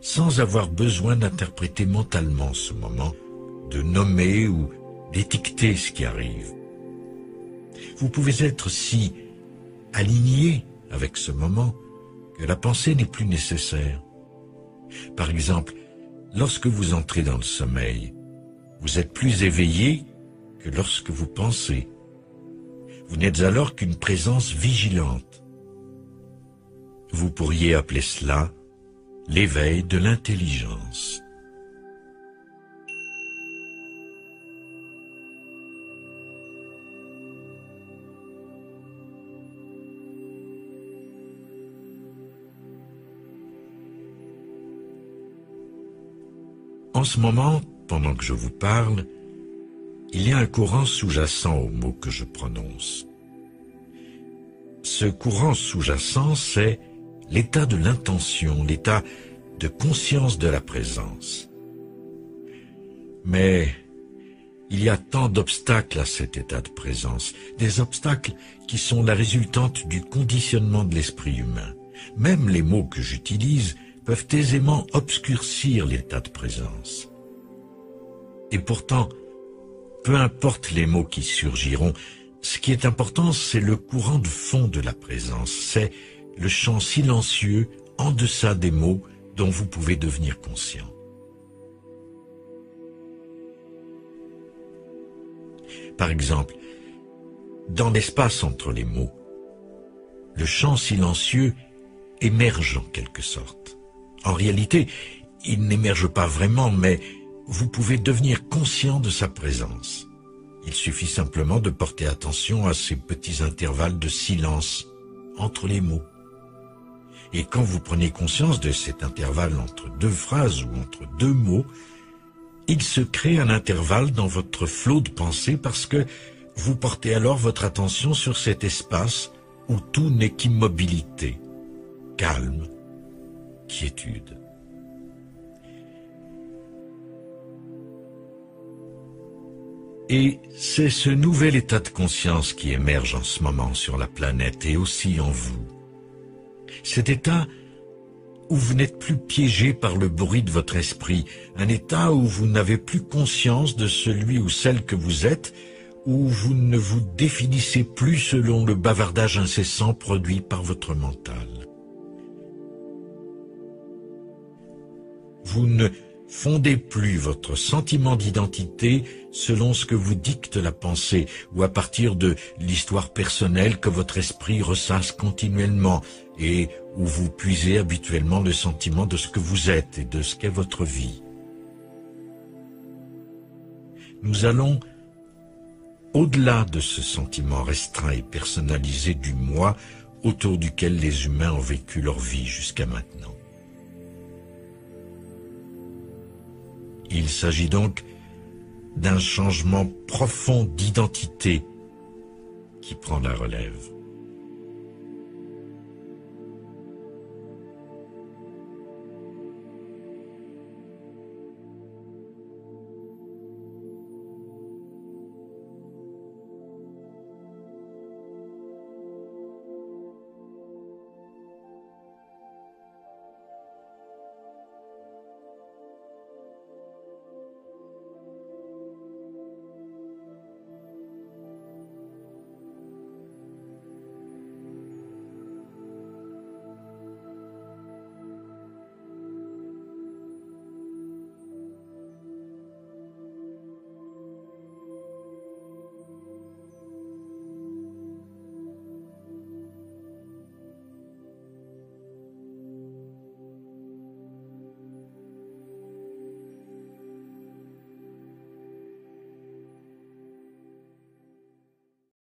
sans avoir besoin d'interpréter mentalement ce moment, de nommer ou d'étiqueter ce qui arrive. Vous pouvez être si aligné avec ce moment que la pensée n'est plus nécessaire. Par exemple, lorsque vous entrez dans le sommeil, vous êtes plus éveillé que lorsque vous pensez. Vous n'êtes alors qu'une présence vigilante. Vous pourriez appeler cela l'éveil de l'intelligence. En ce moment, pendant que je vous parle, il y a un courant sous-jacent aux mots que je prononce. Ce courant sous-jacent, c'est l'état de l'intention, l'état de conscience de la présence. Mais il y a tant d'obstacles à cet état de présence, des obstacles qui sont la résultante du conditionnement de l'esprit humain. Même les mots que j'utilise peuvent aisément obscurcir l'état de présence. Et pourtant, peu importe les mots qui surgiront, ce qui est important, c'est le courant de fond de la présence, c'est le champ silencieux en deçà des mots dont vous pouvez devenir conscient. Par exemple, dans l'espace entre les mots, le champ silencieux émerge en quelque sorte. En réalité, il n'émerge pas vraiment, mais vous pouvez devenir conscient de sa présence. Il suffit simplement de porter attention à ces petits intervalles de silence entre les mots. Et quand vous prenez conscience de cet intervalle entre deux phrases ou entre deux mots, il se crée un intervalle dans votre flot de pensée parce que vous portez alors votre attention sur cet espace où tout n'est qu'immobilité, calme, quiétude. Et c'est ce nouvel état de conscience qui émerge en ce moment sur la planète et aussi en vous. Cet état où vous n'êtes plus piégé par le bruit de votre esprit, un état où vous n'avez plus conscience de celui ou celle que vous êtes, où vous ne vous définissez plus selon le bavardage incessant produit par votre mental. Vous ne fondez plus votre sentiment d'identité selon ce que vous dicte la pensée ou à partir de l'histoire personnelle que votre esprit ressasse continuellement et où vous puisez habituellement le sentiment de ce que vous êtes et de ce qu'est votre vie. Nous allons au-delà de ce sentiment restreint et personnalisé du moi autour duquel les humains ont vécu leur vie jusqu'à maintenant. Il s'agit donc d'un changement profond d'identité qui prend la relève.